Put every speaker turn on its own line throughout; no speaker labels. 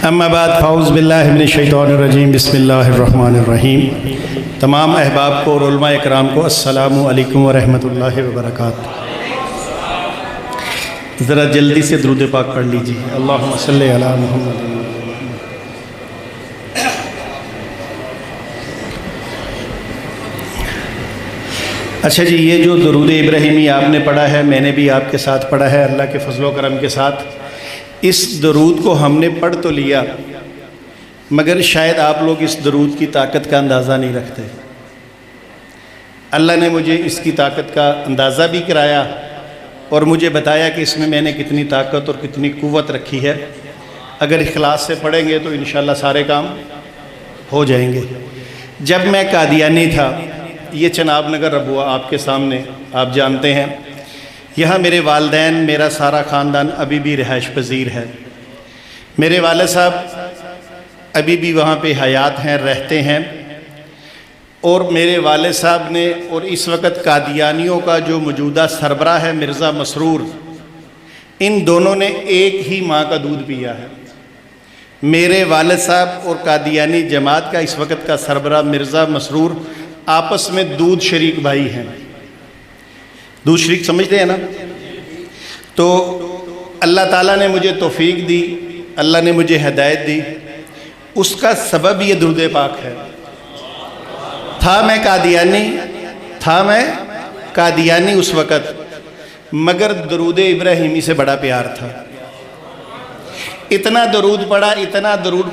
اما بعد فاعوذ باللہ من الشیطان الرجیم بسم اللہ الرحمن الرحیم۔ تمام احباب کو اور علماء اکرام کو السلام علیکم ورحمۃ اللہ وبرکاتہ۔ ذرا جلدی سے درود پاک پڑھ لیجیے، اللہم صلی علی محمد۔ اچھا جی، یہ جو درود ابراہیمی آپ نے پڑھا ہے، میں نے بھی آپ کے ساتھ پڑھا ہے اللہ کے فضل و کرم کے ساتھ۔ اس درود کو ہم نے پڑھ تو لیا، مگر شاید آپ لوگ اس درود کی طاقت کا اندازہ نہیں رکھتے۔ اللہ نے مجھے اس کی طاقت کا اندازہ بھی کرایا اور مجھے بتایا کہ اس میں میں نے کتنی طاقت اور کتنی قوت رکھی ہے۔ اگر اخلاص سے پڑھیں گے تو انشاءاللہ سارے کام ہو جائیں گے۔ جب میں قادیانی تھا، یہ چناب نگر ربوہ آپ کے سامنے، آپ جانتے ہیں، یہاں میرے والدین، میرا سارا خاندان ابھی بھی رہائش پذیر ہے۔ میرے والد صاحب ابھی بھی وہاں پہ حیات ہیں، رہتے ہیں، اور میرے والد صاحب نے اور اس وقت قادیانیوں کا جو موجودہ سربراہ ہے مرزا مسرور، ان دونوں نے ایک ہی ماں کا دودھ پیا ہے۔ میرے والد صاحب اور قادیانی جماعت کا اس وقت کا سربراہ مرزا مسرور آپس میں دودھ شریک بھائی ہیں۔ دودھ شریک سمجھتے ہیں نا؟ تو اللہ تعالیٰ نے مجھے توفیق دی، اللہ نے مجھے ہدایت دی، اس کا سبب یہ درود پاک ہے۔ تھا میں قادیانی اس وقت، مگر درود ابراہیمی سے بڑا پیار تھا۔ اتنا درود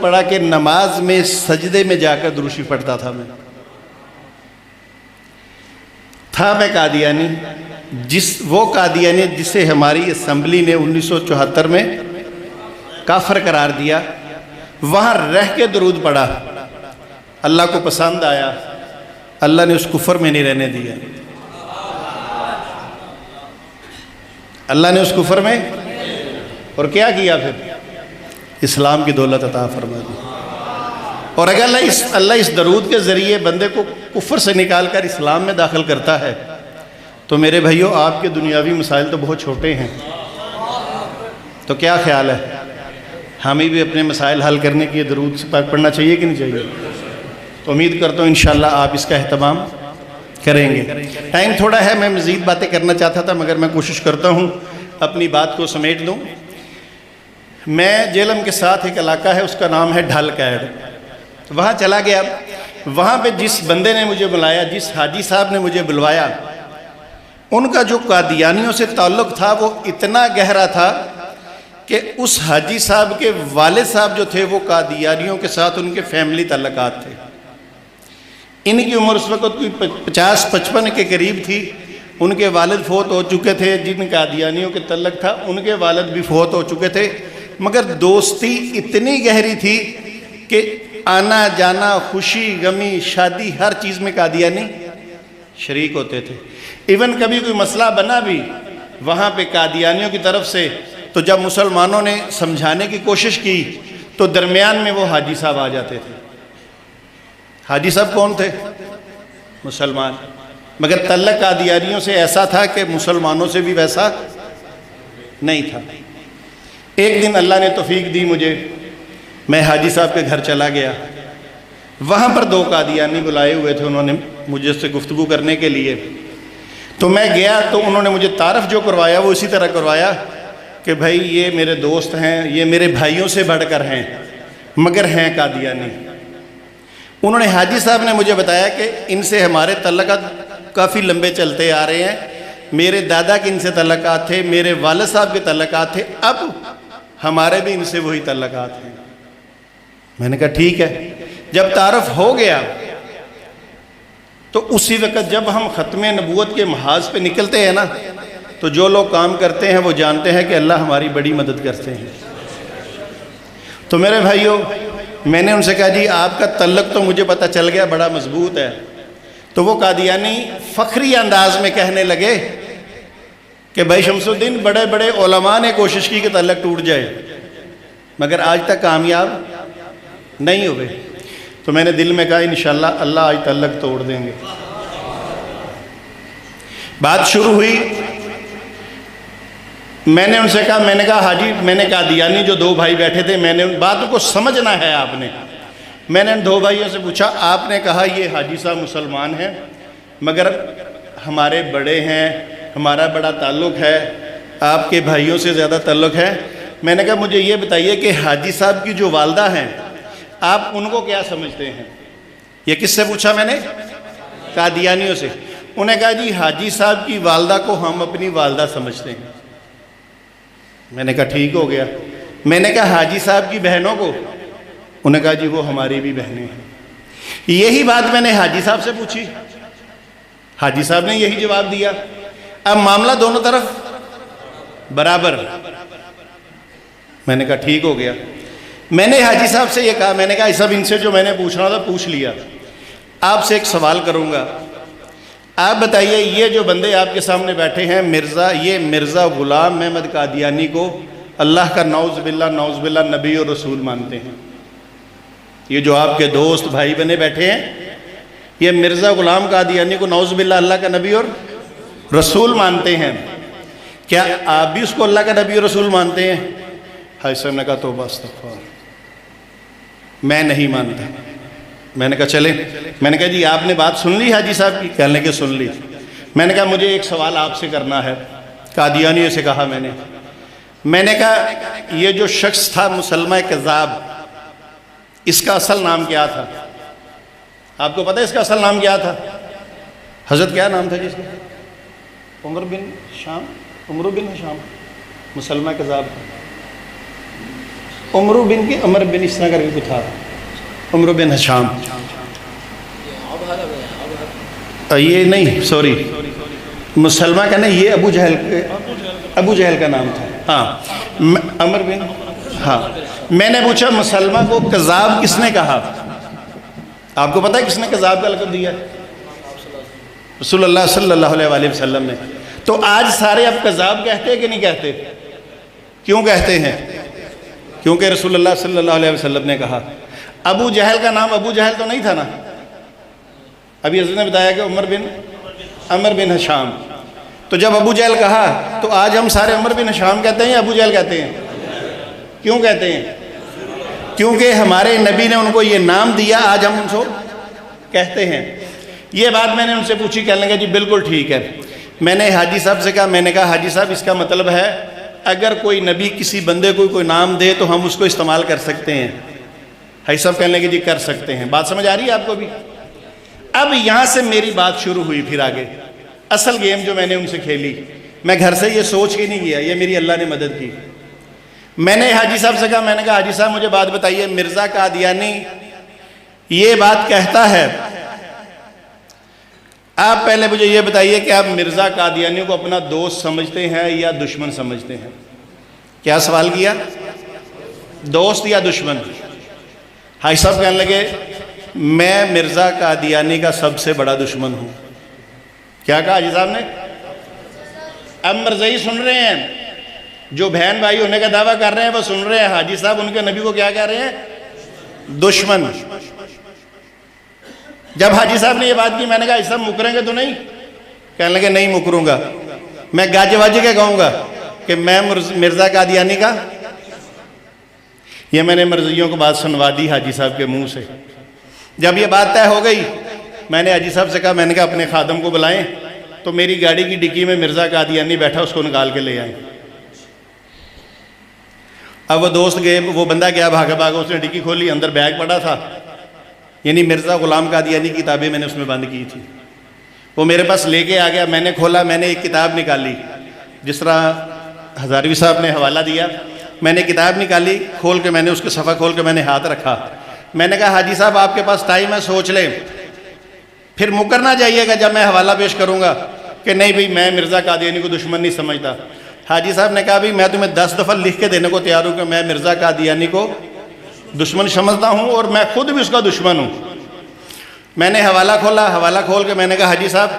پڑھا کہ نماز میں سجدے میں جا کر درود شریف پڑھتا تھا۔ میں قادیانی، وہ قادیانی جسے ہماری اسمبلی نے 1974 میں کافر قرار دیا، وہاں رہ کے درود پڑھا، اللہ کو پسند آیا، اللہ نے اس کفر میں نہیں رہنے دیا۔ اللہ نے اس کفر میں، اور کیا کیا پھر؟ اسلام کی دولت عطا فرما دی۔ اور اگر اللہ اس درود کے ذریعے بندے کو کفر سے نکال کر اسلام میں داخل کرتا ہے تو میرے بھائیوں، آپ کے دنیاوی مسائل تو بہت چھوٹے ہیں۔ تو کیا خیال ہے، ہمیں بھی اپنے مسائل حل کرنے کے لیے درود سے پاک پڑھنا چاہیے کہ نہیں چاہیے؟ تو امید کرتا ہوں انشاءاللہ آپ اس کا اہتمام کریں گے۔ ٹائم تھوڑا ہے، میں مزید باتیں کرنا چاہتا تھا، مگر میں کوشش کرتا ہوں اپنی بات کو سمیٹ دوں۔ میں جیلم کے ساتھ ایک علاقہ ہے، اس کا نام ہے ڈھل کیڑ، وہاں چلا گیا۔ وہاں پہ جس بندے نے مجھے بلایا، جس حاجی صاحب نے مجھے بلوایا، ان کا جو قادیانیوں سے تعلق تھا وہ اتنا گہرا تھا کہ اس حاجی صاحب کے والد صاحب جو تھے وہ قادیانیوں کے ساتھ ان کے فیملی تعلقات تھے۔ ان کی عمر اس وقت کوئی 50-55 کے قریب تھی۔ ان کے والد فوت ہو چکے تھے، جن قادیانیوں کے تعلق تھا ان کے والد بھی فوت ہو چکے تھے، مگر دوستی اتنی گہری تھی کہ آنا جانا، خوشی غمی، شادی، ہر چیز میں قادیانی شریک ہوتے تھے۔ ایون کبھی کوئی مسئلہ بنا بھی وہاں پہ قادیانیوں کی طرف سے، تو جب مسلمانوں نے سمجھانے کی کوشش کی تو درمیان میں وہ حاجی صاحب آ جاتے تھے۔ حاجی صاحب کون تھے؟ مسلمان، مگر تعلق قادیانیوں سے ایسا تھا کہ مسلمانوں سے بھی ویسا نہیں تھا۔ ایک دن اللہ نے توفیق دی مجھے، میں حاجی صاحب کے گھر چلا گیا۔ وہاں پر 2 قادیانی بلائے ہوئے تھے، انہوں نے مجھے سے گفتگو کرنے کے لیے۔ تو میں گیا تو انہوں نے مجھے تعارف جو کروایا وہ اسی طرح کروایا کہ بھائی یہ میرے دوست ہیں، یہ میرے بھائیوں سے بڑھ کر ہیں، مگر ہیں قادیانی۔ انہوں نے، حاجی صاحب نے مجھے بتایا کہ ان سے ہمارے تعلقات کافی لمبے چلتے آ رہے ہیں، میرے دادا کے ان سے تعلقات تھے، میرے والد صاحب کے تعلقات تھے، اب ہمارے بھی ان سے وہی تعلقات ہیں۔ میں نے کہا ٹھیک ہے۔ جب تعارف ہو گیا تو اسی وقت جب ہم ختم نبوت کے محاذ پہ نکلتے ہیں نا، تو جو لوگ کام کرتے ہیں وہ جانتے ہیں کہ اللہ ہماری بڑی مدد کرتے ہیں۔ تو میرے بھائیوں، میں نے ان سے کہا جی آپ کا تعلق تو مجھے پتہ چل گیا بڑا مضبوط ہے۔ تو وہ قادیانی فخری انداز میں کہنے لگے کہ بھائی شمس الدین، بڑے بڑے علماء نے کوشش کی کہ تعلق ٹوٹ جائے، مگر آج تک کامیاب نہیں ہوئے۔ تو میں نے دل میں کہا انشاءاللہ اللہ آج تعلق توڑ دیں گے۔ بات شروع ہوئی، میں نے ان سے کہا، میں نے کہا حاجی، میں نے قادیانی جو دو بھائی بیٹھے تھے، میں نے ان باتوں کو سمجھنا ہے آپ نے. میں نے ان دو بھائیوں سے پوچھا، آپ نے کہا یہ حاجی صاحب مسلمان ہیں مگر ہمارے بڑے ہیں، ہمارا بڑا تعلق ہے، آپ کے بھائیوں سے زیادہ تعلق ہے. میں نے کہا مجھے یہ بتائیے کہ حاجی صاحب کی جو والدہ ہیں آپ ان کو کیا سمجھتے ہیں؟ یہ کس سے پوچھا میں نے؟ قادیانیوں سے. انہیں کہا جی حاجی صاحب کی والدہ کو ہم اپنی والدہ سمجھتے ہیں. میں نے کہا ٹھیک ہو گیا. میں نے کہا حاجی صاحب کی بہنوں کو؟ انہیں کہا جی وہ ہماری بھی بہنیں ہیں. یہی بات میں نے حاجی صاحب سے پوچھی، حاجی صاحب نے یہی جواب دیا. اب معاملہ دونوں طرف برابر. میں نے کہا ٹھیک ہو گیا. میں نے حاجی صاحب سے یہ کہا، میں نے کہا سب ان سے جو میں نے پوچھنا تھا پوچھ لیا، آپ سے ایک سوال کروں گا. آپ بتائیے یہ جو بندے آپ کے سامنے بیٹھے ہیں یہ مرزا غلام محمد قادیانی کو اللہ کا نعوذ باللہ نبی اور رسول مانتے ہیں. یہ جو آپ کے دوست بھائی بنے بیٹھے ہیں یہ مرزا غلام قادیانی کو نعوذ باللہ اللہ کا نبی اور رسول مانتے ہیں. کیا آپ بھی اس کو اللہ کا نبی اور رسول مانتے ہیں؟ حاجی صاحب نے کہا توبہ استغفار، میں نہیں مانتا. میں نے کہا چلیں. میں نے کہا جی آپ نے بات سن لی حاجی صاحب کی؟ کہنے کہ سن لی. میں نے کہا مجھے ایک سوال آپ سے کرنا ہے. قادیانیوں سے کہا میں نے کہا یہ جو شخص تھا مسلمہ کذاب، اس کا اصل نام کیا تھا؟ آپ کو پتہ ہے اس کا اصل نام کیا تھا؟ حضرت کیا نام تھا جس کا؟ عمر بن ہشام. مسلمہ کذاب عمر بن اس طرح کر کے تھا، عمر بن ہشام. یہ نہیں، سوری، مسلمہ کا نہیں، یہ ابو جہل کا نام تھا. ہاں عمر بن. ہاں میں نے پوچھا مسلمہ کو کذاب کس نے کہا؟ آپ کو پتہ ہے کس نے کذاب کا لقب دیا؟ رسول اللہ صلی اللہ علیہ وسلم نے. تو آج سارے اب کذاب کہتے ہیں کہ نہیں کہتے؟ کیوں کہتے ہیں؟ کیونکہ رسول اللہ صلی اللہ علیہ وسلم نے کہا. ابو جہل کا نام ابو جہل تو نہیں تھا نا. ابھی حضرت نے بتایا کہ عمر بن ہشام. تو جب ابو جہل کہا تو آج ہم سارے عمر بن ہشام کہتے ہیں یا ابو جہل کہتے ہیں؟ کیوں کہتے ہیں؟ کیونکہ ہمارے نبی نے ان کو یہ نام دیا، آج ہم ان کو کہتے ہیں. یہ بات میں نے ان سے پوچھی، کہنے لگا جی بالکل ٹھیک ہے. میں نے حاجی صاحب سے کہا، میں نے کہا حاجی صاحب اس کا مطلب ہے اگر کوئی نبی کسی بندے کو کوئی نام دے تو ہم اس کو استعمال کر سکتے ہیں؟ حاجی صاحب کہنے لگے جی کر سکتے ہیں. بات سمجھ آ رہی ہے آپ کو بھی؟ اب یہاں سے میری بات شروع ہوئی. پھر آگے اصل گیم جو میں نے ان سے کھیلی، میں گھر سے یہ سوچ کے نہیں گیا، یہ میری اللہ نے مدد کی. میں نے حاجی صاحب سے کہا، میں نے کہا حاجی صاحب مجھے بات بتائیے، مرزا قادیانی یہ بات کہتا ہے، آپ پہلے مجھے یہ بتائیے کہ آپ مرزا قادیانی کو اپنا دوست سمجھتے ہیں یا دشمن سمجھتے ہیں؟ کیا سوال کیا؟ دوست یا دشمن؟ حاجی صاحب کہنے لگے میں مرزا قادیانی کا سب سے بڑا دشمن ہوں. کیا کہا حاجی صاحب نے؟ اب مرزائی سن رہے ہیں، جو بہن بھائی ہونے کا دعویٰ کر رہے ہیں وہ سن رہے ہیں. حاجی صاحب ان کے نبی کو کیا کہہ رہے ہیں؟ دشمن. جب حاجی صاحب نے یہ بات کی، میں نے کہا حاجی صاحب مکریں گے تو نہیں؟ کہنے لگے نہیں مکروں گا، میں گاج واج کے کہوں گا کہ میں مرزا قادیانی کا. یہ میں نے مرزائیوں کو بات سنوا دی حاجی صاحب کے منہ سے. جب یہ بات طے ہو گئی، میں نے حاجی صاحب سے کہا، میں نے کہا اپنے خادم کو بلائیں تو میری گاڑی کی ڈکی میں مرزا قادیانی بیٹھا، اس کو نکال کے لے آئیں. اب وہ دوست گئے، وہ بندہ گیا بھاگا، اس نے ڈکی کھولی، اندر بیگ پڑا تھا، یعنی مرزا غلام قادیانی کی کتابیں میں نے اس میں بند کی تھی. وہ میرے پاس لے کے آ گیا، میں نے کھولا، میں نے ایک کتاب نکالی، جس طرح ہزاروی صاحب نے حوالہ دیا، میں نے کتاب نکالی، کھول کے میں نے اس کے صفحہ کھول کے میں نے ہاتھ رکھا. میں نے کہا حاجی صاحب آپ کے پاس ٹائم ہے، سوچ لیں، پھر مکر نہ جائیے گا جب میں حوالہ پیش کروں گا کہ نہیں بھئی میں مرزا قادیانی کو دشمن نہیں سمجھتا. حاجی صاحب نے کہا بھی میں تمہیں 10 دفعہ لکھ کے دینے کو تیار ہوں کہ میں مرزا قادیانی کو دشمن سمجھتا ہوں اور میں خود بھی اس کا دشمن ہوں. میں نے حوالہ کھولا، حوالہ کھول کے میں نے کہا حاجی صاحب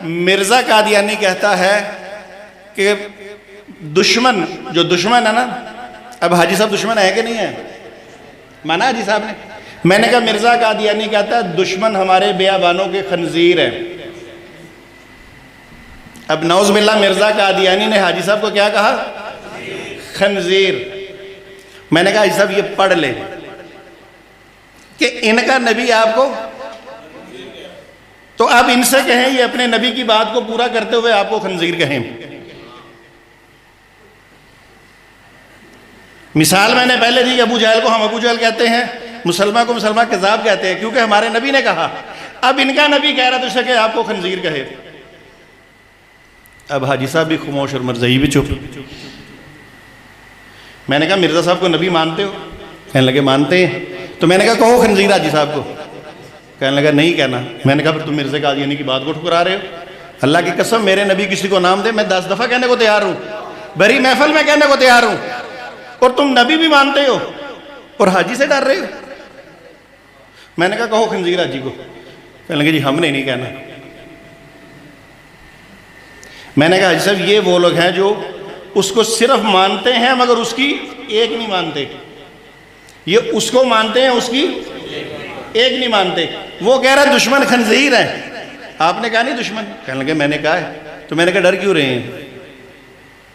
مرزا قادیانی کہتا ہے کہ دشمن، جو دشمن ہے نا، اب حاجی صاحب دشمن ہے کہ نہیں ہے؟ مانا حاجی صاحب نے؟ میں نے کہا مرزا قادیانی کہتا ہے دشمن ہمارے بیابانوں کے خنزیر ہیں. اب نعوذ باللہ مرزا قادیانی نے حاجی صاحب کو کیا کہا؟ خنزیر. میں نے کہا حاجی صاحب یہ پڑھ لیں کہ ان کا نبی آپ کو، تو آپ ان سے کہیں یہ اپنے نبی کی بات کو پورا کرتے ہوئے آپ کو خنزیر کہیں. مثال میں نے پہلے دی کہ ابو جہل کو ہم ابو جہل کہتے ہیں، مسلمہ کو مسلمہ کذاب کہتے ہیں، کیونکہ ہمارے نبی نے کہا. اب ان کا نبی کہہ رہا تو اسے کہ آپ کو خنزیر کہے. اب حاجی صاحب بھی خاموش اور مرزائی بھی چپ. میں نے کہا مرزا صاحب کو نبی مانتے ہو؟ کہنے لگے مانتے ہیں. تو میں نے کہا کہو خنزیر حاجی صاحب کو. کہنے لگا نہیں کہنا. میں نے کہا پھر تم مرزا قادیانی کی بات کو ٹھکرا رہے ہو. اللہ کی قسم میرے نبی کسی کو نام دے میں 10 دفعہ کہنے کو تیار ہوں، بری محفل میں کہنے کو تیار ہوں، اور تم نبی بھی مانتے ہو اور حاجی سے ڈر رہے ہو. میں نے کہا کہو خنزیر حاجی کو. کہنے لگے جی ہم نے نہیں کہنا. میں نے کہا حاجی صاحب یہ وہ لوگ ہیں جو اس کو صرف مانتے ہیں مگر اس کی ایک نہیں مانتے. یہ اس کو مانتے ہیں اس کی ایک نہیں مانتے. وہ کہہ رہا دشمن خنزیر ہے. آپ نے کہا نہیں دشمن. کہنے لگے میں نے کہا ہے. تو میں نے کہا ڈر کیوں رہے ہیں؟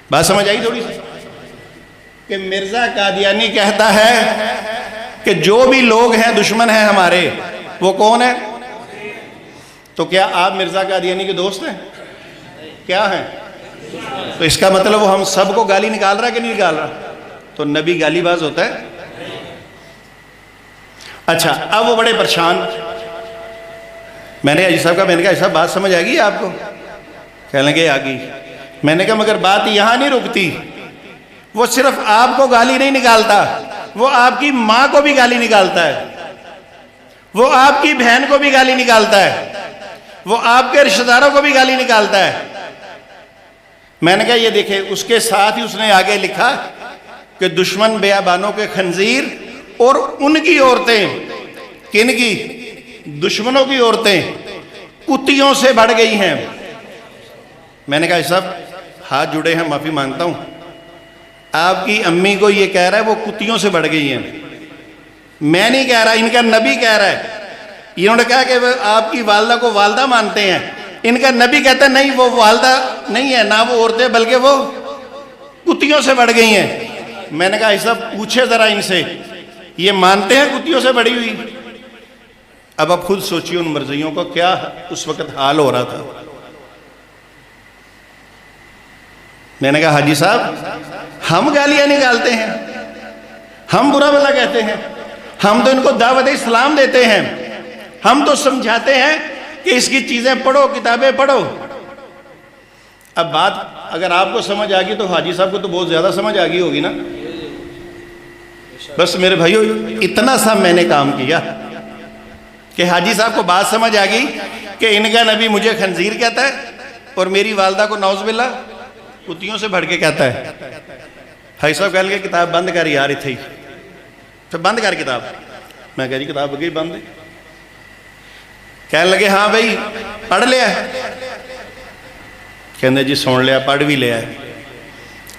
بات سمجھ آئی تھوڑی سی؟ کہ مرزا قادیانی کہتا ہے کہ جو بھی لوگ ہیں دشمن ہیں ہمارے، وہ کون ہیں؟ تو کیا آپ مرزا قادیانی کے دوست ہیں؟ کیا ہیں؟ تو اس کا مطلب وہ ہم سب کو گالی نکال رہا ہے کہ نہیں نکال رہا؟ تو نبی گالی باز ہوتا ہے؟ اچھا اب وہ بڑے پریشان. میں نے حاجی صاحب کہا، میں نے کہا حاجی صاحب بات سمجھ آ گئی آپ کو؟ کہنے لگے آ گئی. میں نے کہا مگر بات یہاں نہیں رکتی. وہ صرف آپ کو گالی نہیں نکالتا، وہ آپ کی ماں کو بھی گالی نکالتا ہے، وہ آپ کی بہن کو بھی گالی نکالتا ہے، وہ آپ کے رشتہ داروں کو بھی گالی نکالتا ہے. میں نے کہا یہ دیکھیں، اس کے ساتھ ہی اس نے آگے لکھا کہ دشمن بیابانوں کے خنزیر اور ان کی عورتیں، کن کی؟ دشمنوں کی عورتیں کتیوں سے بڑھ گئی ہیں. میں نے کہا صاحب ہاتھ جڑے ہیں، معافی مانگتا ہوں، آپ کی امی کو یہ کہہ رہا ہے وہ کتیوں سے بڑھ گئی ہیں. میں نہیں کہہ رہا، ان کا نبی کہہ رہا ہے. انہوں نے کہا کہ وہ آپ کی والدہ کو والدہ مانتے ہیں، ان کا نبی کہتا ہے نہیں وہ والدہ نہیں ہے، نہ وہ عورتیں بلکہ وہ کتیوں سے بڑھ گئی ہیں. میں نے کہا ایسا پوچھے ذرا ان سے، یہ مانتے ہیں کتیوں سے بڑھی ہوئی؟ اب آپ خود سوچیے ان مرزیوں کو کیا اس وقت حال ہو رہا تھا. میں نے کہا حاجی صاحب ہم گالیاں نکالتے ہیں، ہم برا بھلا کہتے ہیں، ہم تو ان کو دعوت اسلام دیتے ہیں، ہم تو سمجھاتے ہیں کہ اس کی چیزیں پڑھو، کتابیں پڑھو. اب بات اگر آپ کو سمجھ آ گئی تو حاجی صاحب کو تو بہت زیادہ سمجھ آ گئی ہوگی نا. بس میرے بھائیو اتنا سا میں نے کام کیا کہ حاجی صاحب کو بات سمجھ آ گئی کہ ان کا نبی مجھے خنزیر کہتا ہے اور میری والدہ کو نعوذ باللہ کتیوں سے بڑھ کے کہتا ہے. حاجی صاحب کہہ لگے کتاب بند کر یار اتھے ہی، پھر بند کر کتاب. میں کہہ جی کتاب ہو گئی بند. کہنے لگے ہاں بھائی پڑھ لیا؟ کہندے جی سن لیا، پڑھ بھی لیا.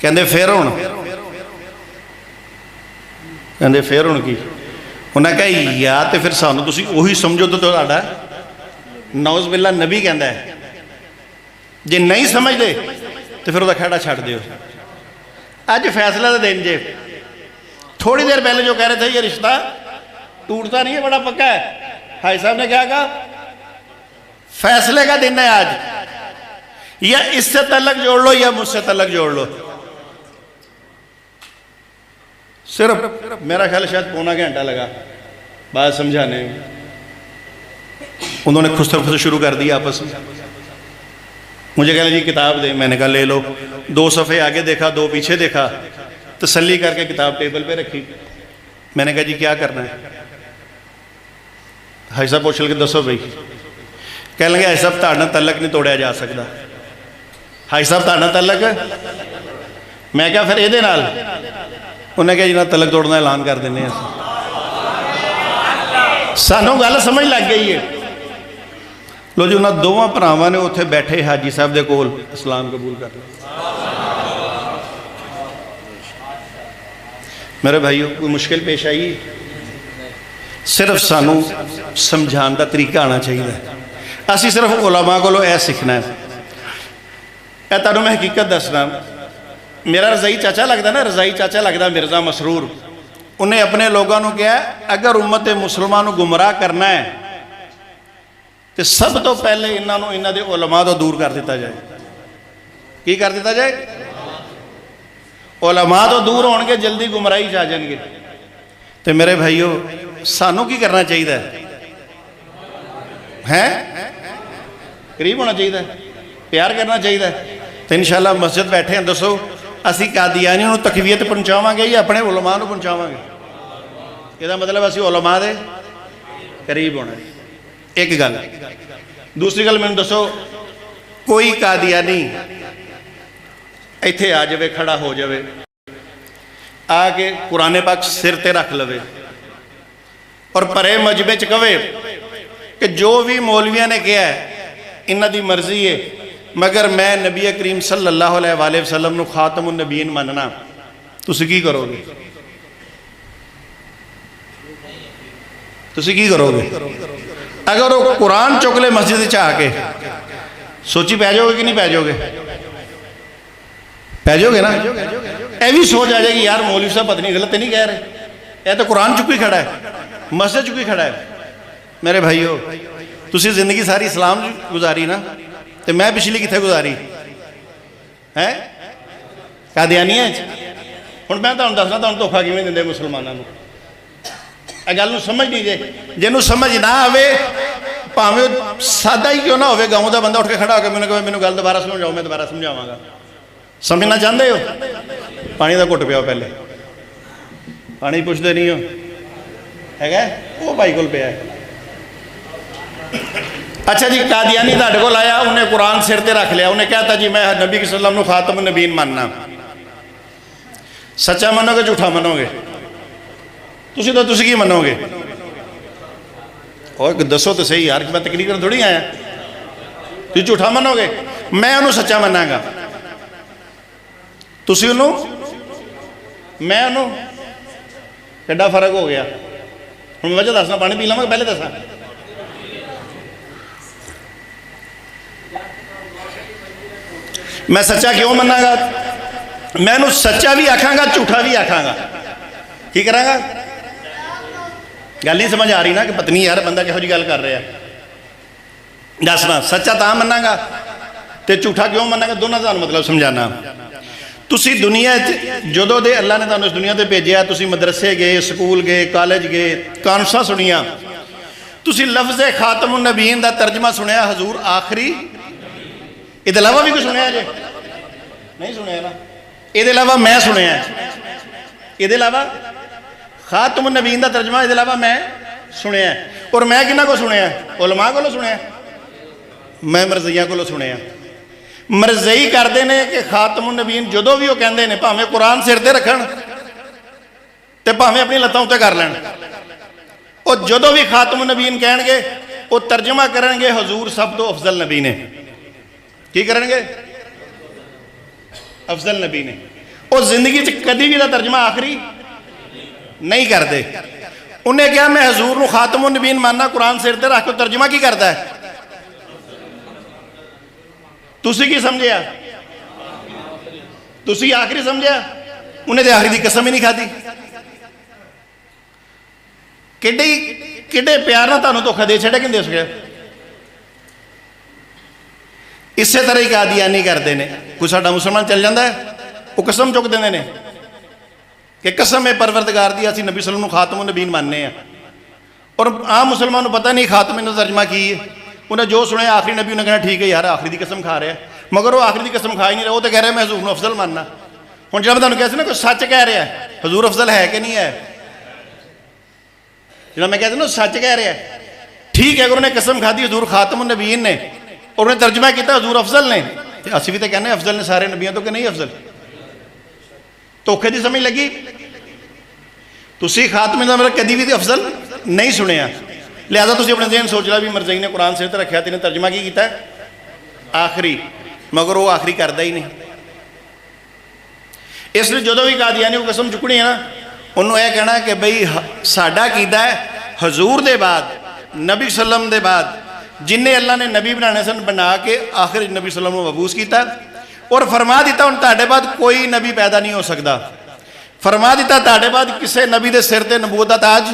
کہندے پھر ہوں؟ کہندے پھر ہوں کی؟ انہیں کہا یا تو پھر سانو تسی وہی سمجھو تو تہاڈا نعوذ باللہ نبی کہندا ہے. جے نہیں سمجھ دے تو پھر وہ کھڑا چھڑ دیو. آج فیصلہ دا دن جے. تھوڑی دیر پہلے جو کہہ رہے تھے یہ رشتہ ٹوٹتا نہیں ہے، بڑا پکا ہے، حاجی صاحب نے کیا کہا فیصلے کا دن ہے آج، یا اس سے تعلق جوڑ لو یا مجھ سے تعلق جوڑ لو. صرف میرا خیال شاید پونا گھنٹہ لگا بات سمجھانے میں. انہوں نے خسر خسر شروع کر دیا آپس میں. مجھے کہا جی کتاب دیں. میں نے کہا لے لو. 2 صفحے آگے دیکھا، 2 پیچھے دیکھا، تسلی کر کے کتاب ٹیبل پہ رکھی. میں نے کہا جی کیا کرنا ہے؟ حاجی صاحب پوچھ لگے دسو بھائی. کہنے لگے حاجی صاحب تہاڈے نال تعلق نہیں توڑیا جا سکتا. حاجی صاحب تہاڈے نال تعلق ہے؟ میں کہا پھر ایدے نال؟ انہیں کہا جی نہ تعلق توڑنا اعلان کر دینے ہیں. سانوں گل سمجھ لگ گئی ہے. لو جی انہاں دوواں بھراواں نے اتنے بیٹھے حاجی صاحب دے کول اسلام قبول کر لیا. میرے بھائیو کوئی مشکل پیش آئی؟ صرف سانوں سمجھان دا طریقہ آنا چاہیے. اسی صرف علماء کو اے سیکھنا ہے. اے تانوں میں حقیقت دسنا، میرا رضائی چاچا لگتا نا، رضائی چاچا لگتا مرزا مسرور، انہیں اپنے لوگوں کو کہا اگر امت مسلمان گمراہ کرنا ہے تو سب تو پہلے انہوں دے علماء تو دور کر دیتا جائے. کی کر دیتا جائے؟ علماء تو دور ہون گے جلدی گمراہی آ جان گے. تو میرے بھائیو سانوں کی کرنا چاہیے ہے؟ قریب ہونا چاہیے، پیار کرنا چاہیے. تو انشاءاللہ مسجد بیٹھے ہیں، دسو اسی قادیانیوں تقویت پہنچاواں گے یا اپنے علماء کو پہنچاواں گے؟ یہ مطلب اسی علماء دے قریب ہونا ہے. ایک گل. دوسری گل میں دسو کوئی قادیانی ایتھے آ جائے، کھڑا ہو جائے، آ کے قرآن پاک سر تے رکھ لوے اور پرے مجمع چ کہے کہ جو بھی مولویاں نے کیا ہے انہاں دی مرضی ہے، مگر میں نبی کریم صلی اللہ علیہ وآلہ وسلم نو خاتم النبیین مننا، تسی کی کرو گے؟ تسی کی کرو گے؟ اگر وہ قرآن چک لے مسجد چاہ کے سوچی پہ جاؤ گے کہ نہیں پہ جاؤ گے؟ پہ جاؤ گے نا؟ اے بھی سوچ آ جائے گی یار مولوی صاحب پتہ نہیں غلط نہیں کہہ رہے، اے تو قرآن چکی کھڑا ہے، مسجد چکی کھڑا ہے. میرے بھائیو تسی زندگی ساری اسلام گزاری نا، تو میں پچھلی کتنے گزاری ہے؟ قادیانی ہے. ہوں میں تمہیں دسنا تمہیں دھوکھا کیویں دیندے مسلمانوں کو. اے گل نوں سمجھ نہیں جے، جنوں سمجھ نہ آوے بھاویں سادہ ہی کیوں نہ ہوئے، گاؤں دا بندہ اٹھ کے کھڑا ہو کے میں نے کہا مینوں گل دوبارہ سمجھاؤ، میں دوبارہ سمجھاواں گا. سمجھنا چاہتے ہو؟ پانی دا گھٹ پیاؤ، پہلے پانی پوچھتے نہیں ہو ہے وہ بھائی کول پیا ہے. اچھا جی قادیانی تہاڈے کول آیا، انہیں قرآن سر تے رکھ لیا، انہیں کہتا جی میں نبی صلی اللہ علیہ وسلم خاتم النبیین ماننا. سچا منو گے جھوٹا منو گے؟ تسی کی منو گے؟ اور دسو تو صحیح یار، میں تقریر کرنے تھوڑی آیا. تسی جھوٹا منو گے، میں انہوں سچا مننا گا. تسی انہوں میں انہوں کیڈا فرق ہو گیا. ہوں وجہ دسنا، پانی پی لواں گا پہلے دساں. میں سچا کیوں مننا گا؟ میں انہوں سچا بھی آکھاں گا جھوٹا بھی آکھاں گا. کی کراں گا؟ گل نہیں سمجھ آ رہی نا کہ پتنی یار بندہ کہو جی گل کر رہا ہے. دسنا سچا تاں مننا گا تے جھوٹا کیوں مننا گا، دونوں دا مطلب سمجھانا. تسی دنیا جدوں دے اللہ نے تانوں اس دنیا تے بھیجیا، تسی مدرسے گئے، سکول گئے، کالج گئے، کانفرنساں سنیاں، تسی لفظ خاتم النبیین دا ترجمہ سنیا حضور آخری. یہ علاوہ بھی کوئی سنیا جی؟ نہیں سنیا نا. یہ علاوہ میں سنیا ہے، یہ علاوہ خاتم النبیین دا ترجمہ یہ علاوہ میں سنیا ہے. اور میں کنہ کو سنیا ہے؟ علماء کو سنیا ہے، میں مرزیاں کو سنیا. مرزئی کرتے ہیں کہ خاتم النبیین جدو بھی وہ کہندے ہیں بھاویں قرآن سر تے رکھن تے بھاویں اپنی لتاں اُتے کر لین، اور جدو بھی خاتم النبیین کہن گے وہ ترجمہ کرن گے حضور سب تو افضل نبی نے. کی کرن گے؟ افضل نبی نے. اور زندگی کدی بھی دا ترجمہ آخری نہیں کرتے. انہیں کہا میں حضور نو خاتم النبیین ماننا، قرآن سر تے رکھ کے ترجمہ کی کرتا ہے؟ تسی کی سمجھیا؟ تسی آخری سمجھیا؟ انہیں تے آخری دی قسم ہی نہیں کھا دی. کڈے پیار نہ تانوں دھوکھا دے چھڑے کہندے اس گئے. اسی طرح ہی قادیانی کرتے ہیں. کوئی ساڈا مسلمان چل جاتا ہے وہ قسم چک دیندے نے کہ قسم ہے پروردگار دی اسی نبی صلی اللہ علیہ وسلم خاتم النبیین ماننے ہیں. اور عام مسلمان کو پتہ نہیں خاتم نے ترجمہ کی ہے. انہیں جو سنیا آخری نبی انہیں کہنا ٹھیک ہے یار آخری دی قسم کھا رہا ہے، مگر وہ آخری دی قسم کھا ہی نہیں رہا. وہ تو کہہ رہے ہیں میں حضور افضل ماننا. ہوں جب میں کہتے نا کوئی سچ کہہ رہا ہے حضور افضل ہے کہ نہیں ہے، جب میں کہتے نا سچ کہہ رہا ہے ٹھیک ہے. اگر انہیں قسم کھا دی حضور خاتم النبیین نے اور انہیں ترجمہ کیتا حضور افضل نے، اسی بھی تو کہنے افضل نے سارے نبیوں تو کہ نہیں افضل. دھوکھے دی سمجھ لگی؟ تسی خاتم النبیین کدی بھی افضل نہیں سنیا، لہذا تسی اپنے ذہن سوچ لیا بھی مرزئی نے قرآن سے رکھا تھی نے ترجمہ کی کیتا ہے آخری، مگر وہ آخری کردا ہی نہیں. اس لیے جدو بھی قادیانی کو قسم چکنی ہے نا، انہوں یہ کہنا کہ بھئی ساڈا عقیدہ ہے حضور دے بعد نبی صلی اللہ علیہ وسلم دے بعد جنہیں اللہ نے نبی بنانے سن بنا کے آخر نبی صلی اللہ علیہ وسلم کو مبعوث کیتا، اور فرما دیتا ہوں تاڑے بعد کوئی نبی پیدا نہیں ہو سکتا. فرما دیتا تاڑے بعد کسے نبی دے سر تے نبوت دا تاج,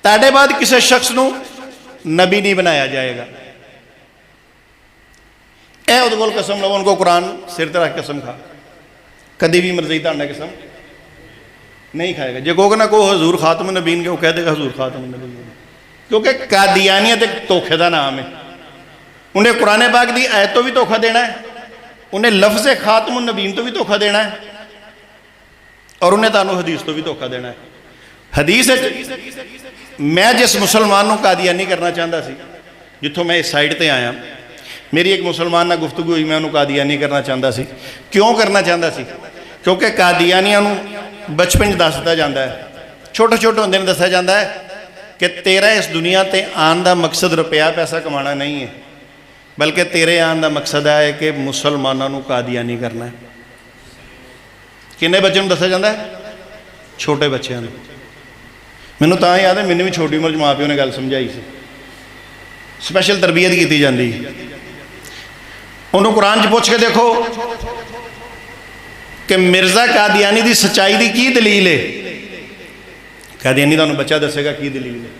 تاڑے بعد کسے شخص نو نبی نہیں بنایا جائے گا. اے او دے کول قسم لو ان کو قرآن سر تے رکھ قسم کھا, کدی بھی مرضی تاڑا قسم نہیں کھائے گا. جے کہو گے نا کو حضور خاتم النبیین کے, وہ کہہ دے گا حضور خاتم النبیین, کیونکہ قادیانیت ایک دھوکھے دا نام ہے. انہیں قرآن پاک دی آیت تو بھی دھوکھا دینا ہے, انہیں لفظ خاتم النبیین تو بھی دھوکھا دینا ہے, اور انہیں تانوں حدیث تو بھی دھوکھا دینا ہے. حدیث میں جس مسلمان نو قادیانی کرنا چاہتا سی, جتوں میں اس سائڈ تے آیا, میری ایک مسلمان نہ گفتگو ہوئی, میں انہوں قادیانی کرنا چاہتا سی. کیوں کرنا چاہتا سی؟ کیونکہ قادیانیاں نو بچپن دستا جاتا ہے, چھوٹے چھوٹے ہوندے نے دسیا جاتا ہے کہ تیرا اس دنیا تے آن دا مقصد روپیہ پیسہ کمانا نہیں ہے, بلکہ تیرے آن دا مقصد ہے کہ مسلمانوں نو قادیانی کرنا ہے. کنے بچے نو دسیا جاتا ہے؟ چھوٹے بچے نے. مینوں تاں یاد ہے, مینوں بھی چھوٹی عمر ماں پیو نے گل سمجھائی سی, سپیشل تربیت کی جاتی. انہوں قرآن چ پوچھ کے دیکھو کہ مرزا قادیانی دی سچائی دی کی دلیل ہے. قادیانی تانوں بچہ دسے گا کی دلیل ہے.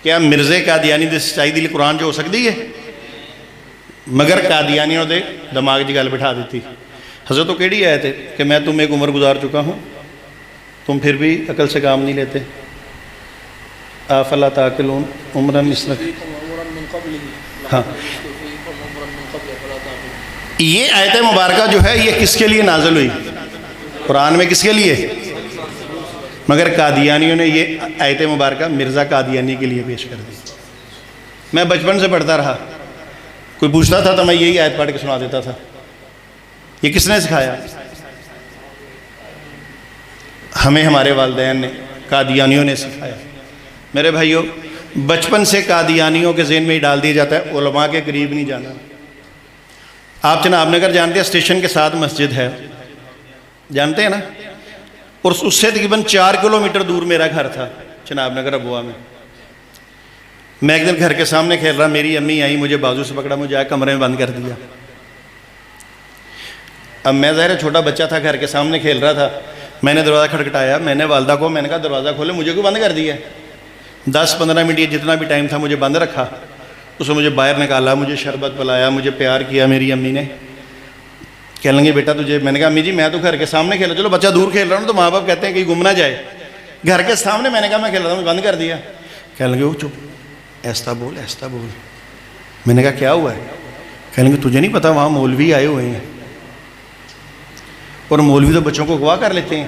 کیا مرزے قادیانی دی سچائی دی قرآن جو ہو سکتی ہے؟ مگر قادیانیوں دے دماغ کی گل بٹھا دیتی. حضرت تو کیڑی آیت ہے کہ میں تم ایک عمر گزار چکا ہوں, تم پھر بھی عقل سے کام نہیں لیتے. افلا تعقلون عمرا مثلک. ہاں, یہ آیت مبارکہ جو ہے یہ کس کے لیے نازل ہوئی؟ قرآن میں کس کے لیے؟ مگر قادیانیوں نے یہ آیت مبارکہ مرزا قادیانی کے لیے پیش کر دی. میں بچپن سے پڑھتا رہا, کوئی پوچھتا تھا تو میں یہی آیت پڑھ کے سنا دیتا تھا. یہ کس نے سکھایا؟ ہمیں ہمارے والدین نے, قادیانیوں نے سکھایا. میرے بھائیو, بچپن سے قادیانیوں کے ذہن میں ہی ڈال دیا جاتا ہے علماء کے قریب نہیں جانا. آپ جناب نگر جانتے ہیں, اسٹیشن کے ساتھ مسجد ہے, جانتے ہیں نا, اور اس سے تقریباً 4 کلومیٹر دور میرا گھر تھا جناب نگر ابوا میں. میں ایک دن گھر کے سامنے کھیل رہا, میری امی آئی, مجھے بازو سے پکڑا, مجھے کمرے میں بند کر دیا. اب میں ظاہر چھوٹا بچہ تھا, گھر کے سامنے کھیل رہا تھا, میں نے دروازہ کھٹکھٹایا, میں نے والدہ کو, میں نے کہا دروازہ کھولے, مجھے کیوں بند کر دیا؟ 10-15 منٹ یہ جتنا بھی ٹائم تھا مجھے بند رکھا. اس نے مجھے باہر نکالا, مجھے شربت پلایا, مجھے پیار کیا. میری امی نے کہنے لگے بیٹا تجھے, میں نے کہا امی جی میں تو گھر کے سامنے کھیلا, چلو بچہ دور کھیل رہا ہوں تو ماں باپ کہتے ہیں کہ گم نہ جائے. گھر کے سامنے میں نے کہا میں کھیل رہا ہوں, مجھے بند کر دیا. کہنے لگے وہ چپ, ایسا بول ایسا بول. میں نے کہا کیا ہوا ہے؟ کہنے لگے تجھے نہیں پتا وہاں مولوی آئے ہوئے ہیں, اور مولوی تو بچوں کو اغوا کر لیتے ہیں.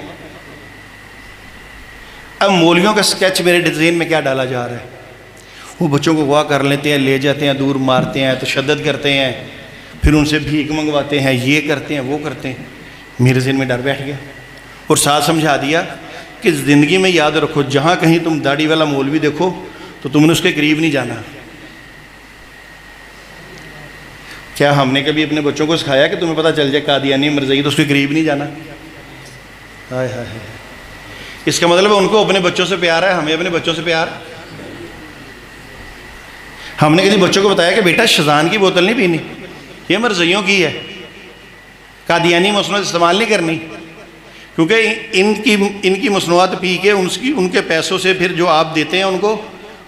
اب مولویوں کا سکیچ میرے ذہن میں کیا ڈالا جا رہا ہے؟ وہ بچوں کو اغوا کر لیتے ہیں, لے جاتے ہیں دور, مارتے ہیں, تشدد کرتے ہیں, پھر ان سے بھیک منگواتے ہیں, یہ کرتے ہیں وہ کرتے ہیں. میرے ذہن میں ڈر بیٹھ گیا, اور ساتھ سمجھا دیا کہ زندگی میں یاد رکھو جہاں کہیں تم داڑھی والا مولوی دیکھو تو تم نے اس کے قریب نہیں جانا. کیا ہم نے کبھی اپنے بچوں کو سکھایا کہ تمہیں پتہ چل جائے قادیانی مرزائی تو اس کے قریب نہیں جانا؟ ہائے ہائے ہائے. اس کا مطلب ہے ان کو اپنے بچوں سے پیار ہے, ہمیں اپنے بچوں سے پیار. ہم نے کسی بچوں کو بتایا کہ بیٹا شزان کی بوتل نہیں پینی, یہ مرزائیوں کی ہے, قادیانی مصنوعات استعمال نہیں کرنی, کیونکہ ان کی مصنوعات پی کے ان کے پیسوں سے پھر جو آپ دیتے ہیں ان کو,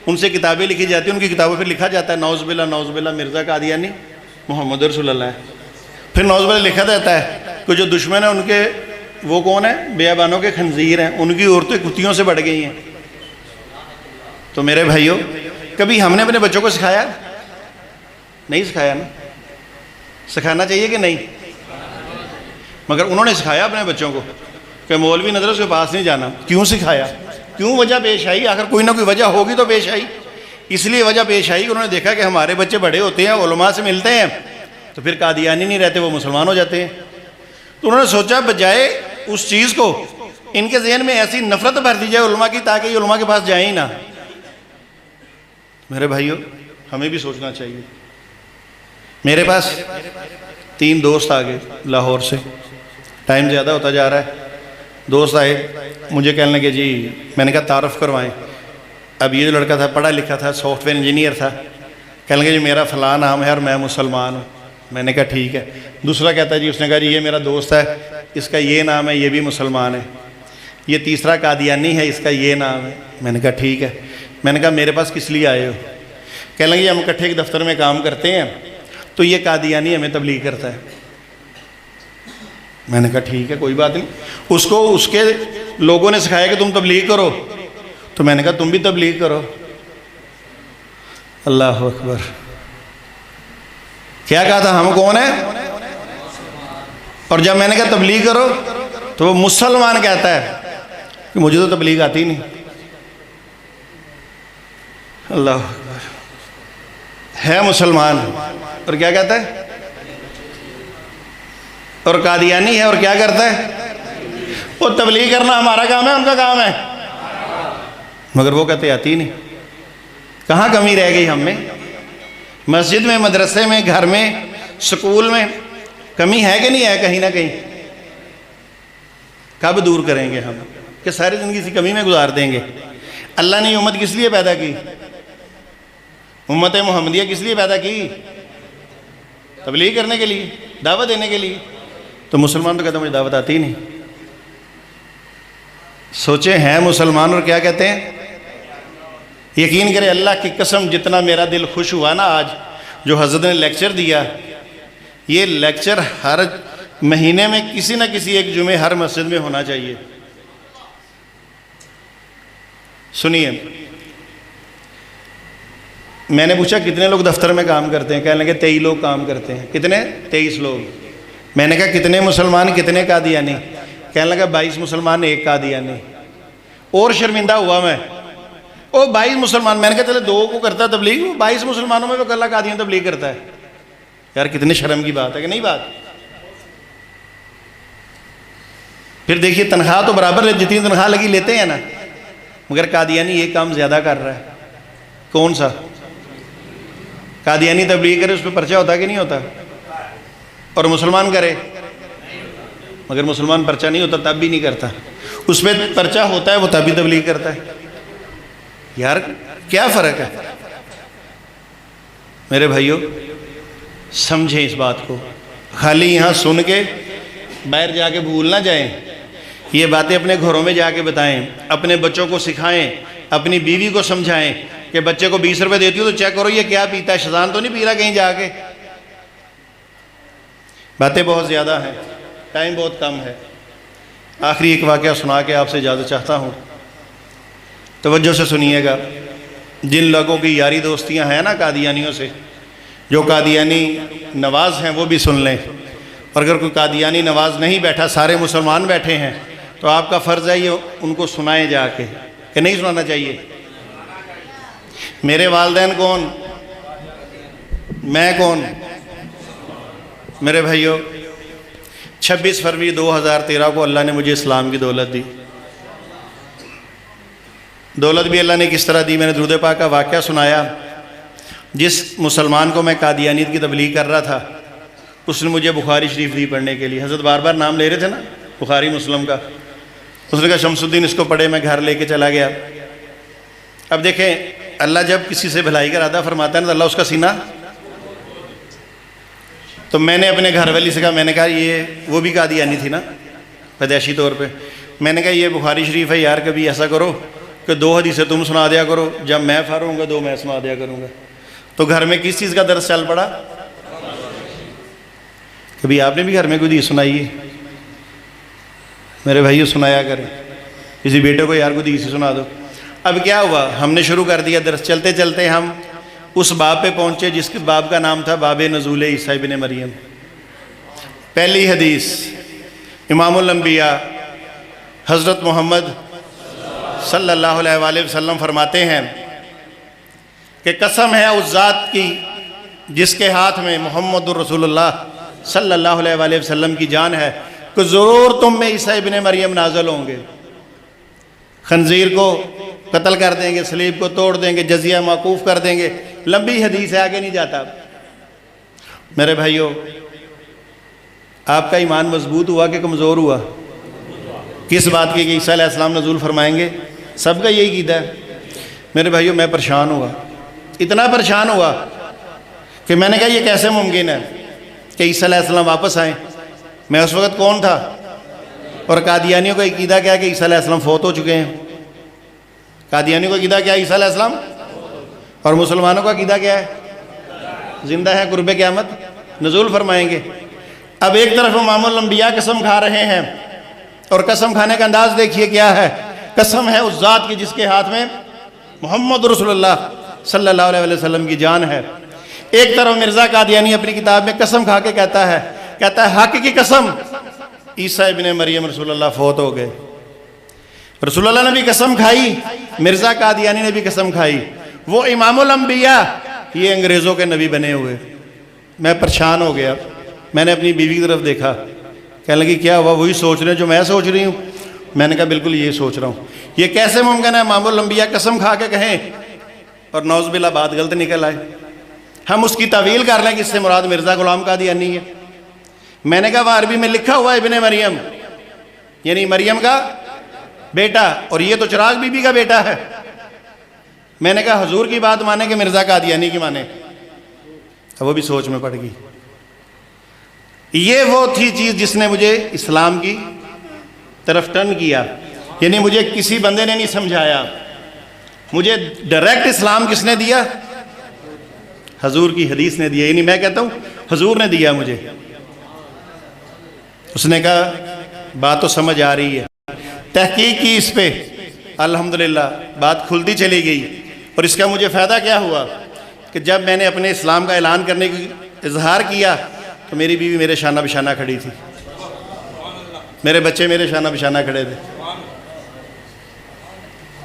ان سے کتابیں لکھی جاتی ہیں, ان کی کتابوں پھر لکھا جاتا ہے نعوذ باللہ مرزا قادیانی محمد رسول اللہ ہے. پھر نعوذ باللہ لکھا جاتا ہے کہ جو دشمن ہیں ان کے وہ کون ہیں؟ بیابانوں کے خنزیر ہیں, ان کی عورتیں کتیوں سے بڑھ گئی ہیں. تو میرے بھائیوں, کبھی ہم نے اپنے بچوں کو سکھایا نہیں؟ سکھایا نا. سکھانا چاہیے کہ نہیں؟ مگر انہوں نے سکھایا اپنے بچوں کو کہ مولوی نظر اس کے پاس نہیں جانا. کیوں سکھایا؟ کیوں وجہ پیش آئی؟ آخر کوئی نہ کوئی وجہ ہوگی تو پیش آئی. اس لیے وجہ پیش آئی کہ انہوں نے دیکھا کہ ہمارے بچے بڑے ہوتے ہیں, علماء سے ملتے ہیں, تو پھر قادیانی نہیں رہتے, وہ مسلمان ہو جاتے ہیں. تو انہوں نے سوچا بجائے اس چیز کو ان کے ذہن میں ایسی نفرت بھر دی جائے علماء کی تاکہ یہ علماء کے پاس جائیں ہی نہ. میرے بھائیوں, ہمیں بھی سوچنا چاہیے. میرے پاس 3 دوست آ گئے لاہور سے, ٹائم زیادہ ہوتا جا رہا ہے. دوست آئے, مجھے کہنے لگے جی, میں نے کہا تعارف کروائیں. اب یہ جو لڑکا تھا پڑھا لکھا تھا, سافٹ ویئر انجینئر تھا, کہنے لگے جی میرا فلاں نام ہے اور میں مسلمان ہوں. میں نے کہا ٹھیک ہے. دوسرا کہتا ہے جی، اس نے کہا جی یہ میرا دوست ہے، اس کا یہ نام ہے، یہ بھی مسلمان ہے. یہ تیسرا قادیانی ہے، اس کا یہ نام ہے. میں نے کہا ٹھیک ہے. میں نے کہا میرے پاس کس لیے آئے ہو؟ کہنے لگے ہم اکٹھے ایک دفتر میں کام کرتے ہیں، تو یہ قادیانی ہمیں تبلیغ کرتا ہے. میں نے کہا ٹھیک ہے کوئی بات نہیں. اس کو اس کے لوگوں نے سکھایا کہ تم تبلیغ کرو، تو میں نے کہا تم بھی تبلیغ کرو. اللہ اکبر. کیا کہا تھا؟ ہم کون ہیں؟ اور جب میں نے کہا تبلیغ کرو تو وہ مسلمان کہتا ہے کہ مجھے تو تبلیغ آتی نہیں. اللہ اکبر. ہے مسلمان اور کیا کہتا ہے؟ اور قادیانی ہے اور کیا کرتا ہے؟ وہ تبلیغ کرنا ہمارا کام ہے، ان کا کام ہے، مگر وہ کہتے آتی نہیں. کہاں کمی رہ گئی ہم میں؟ مسجد میں، مدرسے میں، گھر میں، سکول میں کمی ہے کہ نہیں ہے؟ کہیں نہ کہیں. کب دور کریں گے ہم کہ ساری زندگی اسی کمی میں گزار دیں گے؟ اللہ نے یہ امت کس لیے پیدا کی؟ امت محمدیہ کس لیے پیدا کی؟ تبلیغ کرنے کے لیے، دعوت دینے کے لیے. تو مسلمان تو کہتے ہیں مجھے دعوت آتی ہی نہیں. سوچے ہیں مسلمان اور کیا کہتے ہیں؟ یقین کرے اللہ کی قسم، جتنا میرا دل خوش ہوا نا آج جو حضرت نے لیکچر دیا، یہ لیکچر ہر مہینے میں کسی نہ کسی ایک جمعے ہر مسجد میں ہونا چاہیے. سنیے، میں نے پوچھا کتنے لوگ دفتر میں کام کرتے ہیں؟ کہنے لگے 23 لوگ کام کرتے ہیں. کتنے؟ 23 لوگ. میں نے کہا کتنے مسلمان، کتنے قادیانی؟ کہنے لگا 22 مسلمان، 1 قادیانی. اور شرمندہ ہوا میں، او 22 مسلمان. میں نے کہا چلے 2 کو کرتا ہے تبلیغ، 22 مسلمانوں میں تو اللہ قادیان تبلیغ کرتا ہے. یار کتنے شرم کی بات ہے کہ نہیں بات؟ پھر دیکھیے تنخواہ تو برابر جتنی تنخواہ لگی لیتے ہیں نا، مگر قادیانی یہ کام زیادہ کر رہا ہے. کون سا؟ قادیانی تبلیغ کرے اس پہ پرچہ ہوتا کہ نہیں ہوتا؟ اور مسلمان کرے، مگر مسلمان پرچہ نہیں ہوتا تب بھی نہیں کرتا. اس پہ پرچہ ہوتا ہے وہ تب بھی تبلیغ کرتا ہے. یار کیا فرق ہے؟ میرے بھائیوں سمجھیں اس بات کو. خالی یہاں سن کے باہر جا کے بھول نہ جائیں. یہ باتیں اپنے گھروں میں جا کے بتائیں، اپنے بچوں کو سکھائیں، اپنی بیوی کو سمجھائیں کہ بچے کو 20 روپے دیتی ہو تو چیک کرو یہ کیا پیتا ہے، شیطان تو نہیں پی رہا کہیں جا کے. باتیں بہت زیادہ ہیں، ٹائم بہت کم ہے. آخری ایک واقعہ سنا کے آپ سے اجازت چاہتا ہوں. توجہ سے سنیے گا. جن لوگوں کی یاری دوستیاں ہیں نا قادیانیوں سے، جو قادیانی نواز ہیں وہ بھی سن لیں. اور اگر کوئی قادیانی نواز نہیں بیٹھا، سارے مسلمان بیٹھے ہیں، تو آپ کا فرض ہے یہ ان کو سنائیں جا کے، کہ نہیں سنانا چاہیے؟ میرے والدین کون؟ میں کون؟ میرے بھائیوں 26 فروری 2013 کو اللہ نے مجھے اسلام کی دولت دی. دولت بھی اللہ نے کس طرح دی؟ میں نے درود پاک کا واقعہ سنایا. جس مسلمان کو میں قادیانیت کی تبلیغ کر رہا تھا اس نے مجھے بخاری شریف دی پڑھنے کے لیے. حضرت بار بار نام لے رہے تھے نا بخاری مسلم کا. اس نے کہا شمس الدین اس کو پڑھے. میں گھر لے کے چلا گیا. اب دیکھیں اللہ جب کسی سے بھلائی کا ارادہ فرماتا ہے نا تو اللہ اس کا سینہ. تو میں نے اپنے گھر والی سے کہا، میں نے کہا یہ وہ بھی قادیانی تھی نا پیدائشی طور پہ. میں نے کہا یہ بخاری شریف ہے یار، کبھی ایسا کرو کہ 2 حدیثیں تم سنا دیا کرو، جب میں فارغ ہوں گا 2 میں سنا دیا کروں گا. تو گھر میں کس چیز کا درس چل پڑا؟ کبھی آپ نے بھی گھر میں کوئی حدیث سنائی ہے؟ میرے بھائیو سنایا کریں. کسی بیٹے کو یار کوئی حدیث سنا دو. اب کیا ہوا، ہم نے شروع کر دیا درس. چلتے چلتے ہم اس باب پہ پہنچے جس کے باب کا نام تھا باب نزول عیسیٰ ابن مریم. پہلی حدیث امام الانبیاء حضرت محمد صلی اللہ علیہ وآلہ وسلم فرماتے ہیں کہ قسم ہے اس ذات کی جس کے ہاتھ میں محمد الرسول اللہ صلی اللہ علیہ وآلہ وسلم کی جان ہے کہ ضرور تم میں عیسیٰ ابن مریم نازل ہوں گے. خنزیر کو قتل کر دیں گے، صلیب کو توڑ دیں گے، جزیہ موقوف کر دیں گے. لمبی حدیث ہے، آگے نہیں جاتا. میرے بھائیوں آپ کا ایمان مضبوط ہوا کہ کمزور ہوا؟ کس بات کی کہ عیسیٰ علیہ السلام نزول فرمائیں گے؟ سب کا یہی عقیدہ ہے. میرے بھائیوں میں پریشان ہوا، اتنا پریشان ہوا کہ میں نے کہا یہ کیسے ممکن ہے؟ کہ عیسیٰ علیہ السلام واپس آئیں. میں اس وقت کون تھا؟ اور قادیانیوں کا عقیدہ کیا ہے کہ عیسیٰ علیہ السلام فوت ہو چکے ہیں. قادیانیوں کا عقیدہ کیا ہے؟ عیسیٰ علیہ السلام. اور مسلمانوں کا عقیدہ کیا ہے؟ زندہ ہے، قرب قیامت نزول فرمائیں گے. اب ایک طرف امام الانبیاء قسم کھا رہے ہیں، اور قسم کھانے کا انداز دیکھیے کیا ہے. قسم ہے اس ذات کی جس کے ہاتھ میں محمد رسول اللہ صلی اللہ علیہ وسلم کی جان ہے. ایک طرف مرزا قادیانی اپنی کتاب میں قسم کھا کے کہتا ہے حق کی قسم عیسیٰ ابن مریم رسول اللہ فوت ہو گئے. رسول اللہ نے بھی قسم کھائی، مرزا قادیانی نے بھی قسم کھائی. وہ امام الانبیاء، یہ انگریزوں کے نبی بنے ہوئے. میں پریشان ہو گیا. میں نے اپنی بیوی کی طرف دیکھا، کہنے لگی کیا ہوا؟ وہی سوچ رہے ہیں جو میں سوچ رہی ہوں. میں نے کہا بالکل یہ سوچ رہا ہوں. یہ کیسے ممکن ہے امام الانبیاء قسم کھا کے کہیں اور نعوذ باللہ بات غلط نکل آئے؟ ہم اس کی تعویل کر لیں کہ اس سے مراد مرزا غلام قادیانی ہے. میں نے کہا وہ عربی میں لکھا ہوا ہے ابن مریم، یعنی مریم کا بیٹا، اور یہ تو چراغ بی بی کا بیٹا ہے. میں نے کہا حضور کی بات مانے کہ مرزا قادیانی کی مانے؟ وہ بھی سوچ میں پڑ گئی. یہ وہ تھی چیز جس نے مجھے اسلام کی طرف ٹرن کیا. یعنی مجھے کسی بندے نے نہیں سمجھایا، مجھے ڈائریکٹ اسلام کس نے دیا؟ حضور کی حدیث نے دیا. یعنی میں کہتا ہوں حضور نے دیا مجھے. اس نے کہا بات تو سمجھ آ رہی ہے. تحقیق کی اس پہ، الحمدللہ بات کھلتی چلی گئی. اور اس کا مجھے فائدہ کیا ہوا کہ جب میں نے اپنے اسلام کا اعلان کرنے کی اظہار کیا تو میری بیوی میرے شانہ بشانہ کھڑی تھی، میرے بچے میرے شانہ بشانہ کھڑے تھے.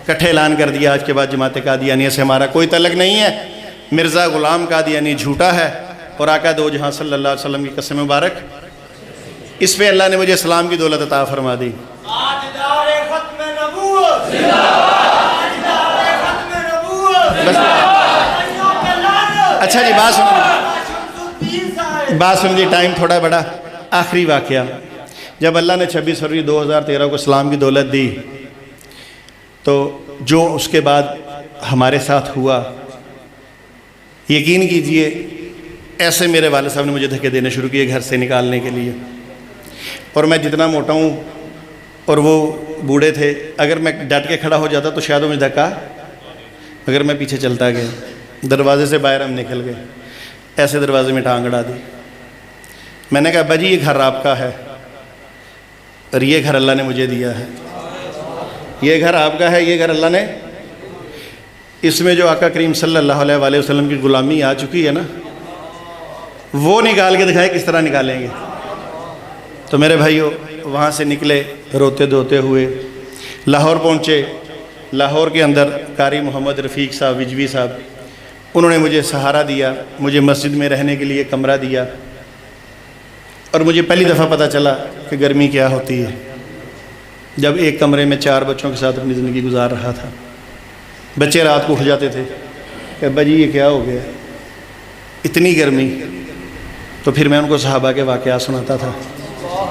کٹھے اعلان کر دیا آج کے بعد جماعت قادیانیہ سے ہمارا کوئی تعلق نہیں ہے. مرزا غلام قادیانی جھوٹا ہے اور آقا دو جہاں صلی اللہ علیہ وسلم کی قسم مبارک. اس پہ اللہ نے مجھے اسلام کی دولت عطا فرما دی. اچھا جی بات سمجھیے، ٹائم تھوڑا بڑا. آخری واقعہ، جب اللہ نے 26 فروری 2013 کو اسلام کی دولت دی تو جو اس کے بعد ہمارے ساتھ ہوا، یقین کیجئے ایسے میرے والد صاحب نے مجھے دھکے دینے شروع کیے گھر سے نکالنے کے لیے. اور میں جتنا موٹا ہوں اور وہ بوڑھے تھے، اگر میں ڈٹ کے کھڑا ہو جاتا تو شاید وہ مجھے دھکا، اگر میں پیچھے چلتا گیا. دروازے سے باہر ہم نکل گئے، ایسے دروازے میں ٹانگ اڑا دی. میں نے کہا ابا جی یہ گھر آپ کا ہے اور یہ گھر اللہ نے مجھے دیا ہے. یہ گھر آپ کا ہے، یہ گھر اللہ نے، اس میں جو آقا کریم صلی اللہ علیہ وآلہ وسلم کی غلامی آ چکی ہے نا، وہ نکال کے دکھائے کس طرح نکالیں گے. تو میرے بھائیو وہاں سے نکلے روتے دھوتے ہوئے، لاہور پہنچے. لاہور کے اندر قاری محمد رفیق صاحب وجوی صاحب، انہوں نے مجھے سہارا دیا، مجھے مسجد میں رہنے کے لیے کمرہ دیا. اور مجھے پہلی دفعہ پتہ چلا کہ گرمی کیا ہوتی ہے جب ایک کمرے میں 4 بچوں کے ساتھ اپنی زندگی گزار رہا تھا. بچے رات کو اٹھ جاتے تھے کہ ابا جی یہ کیا ہو گیا، اتنی گرمی. تو پھر میں ان کو صحابہ کے واقعات سناتا تھا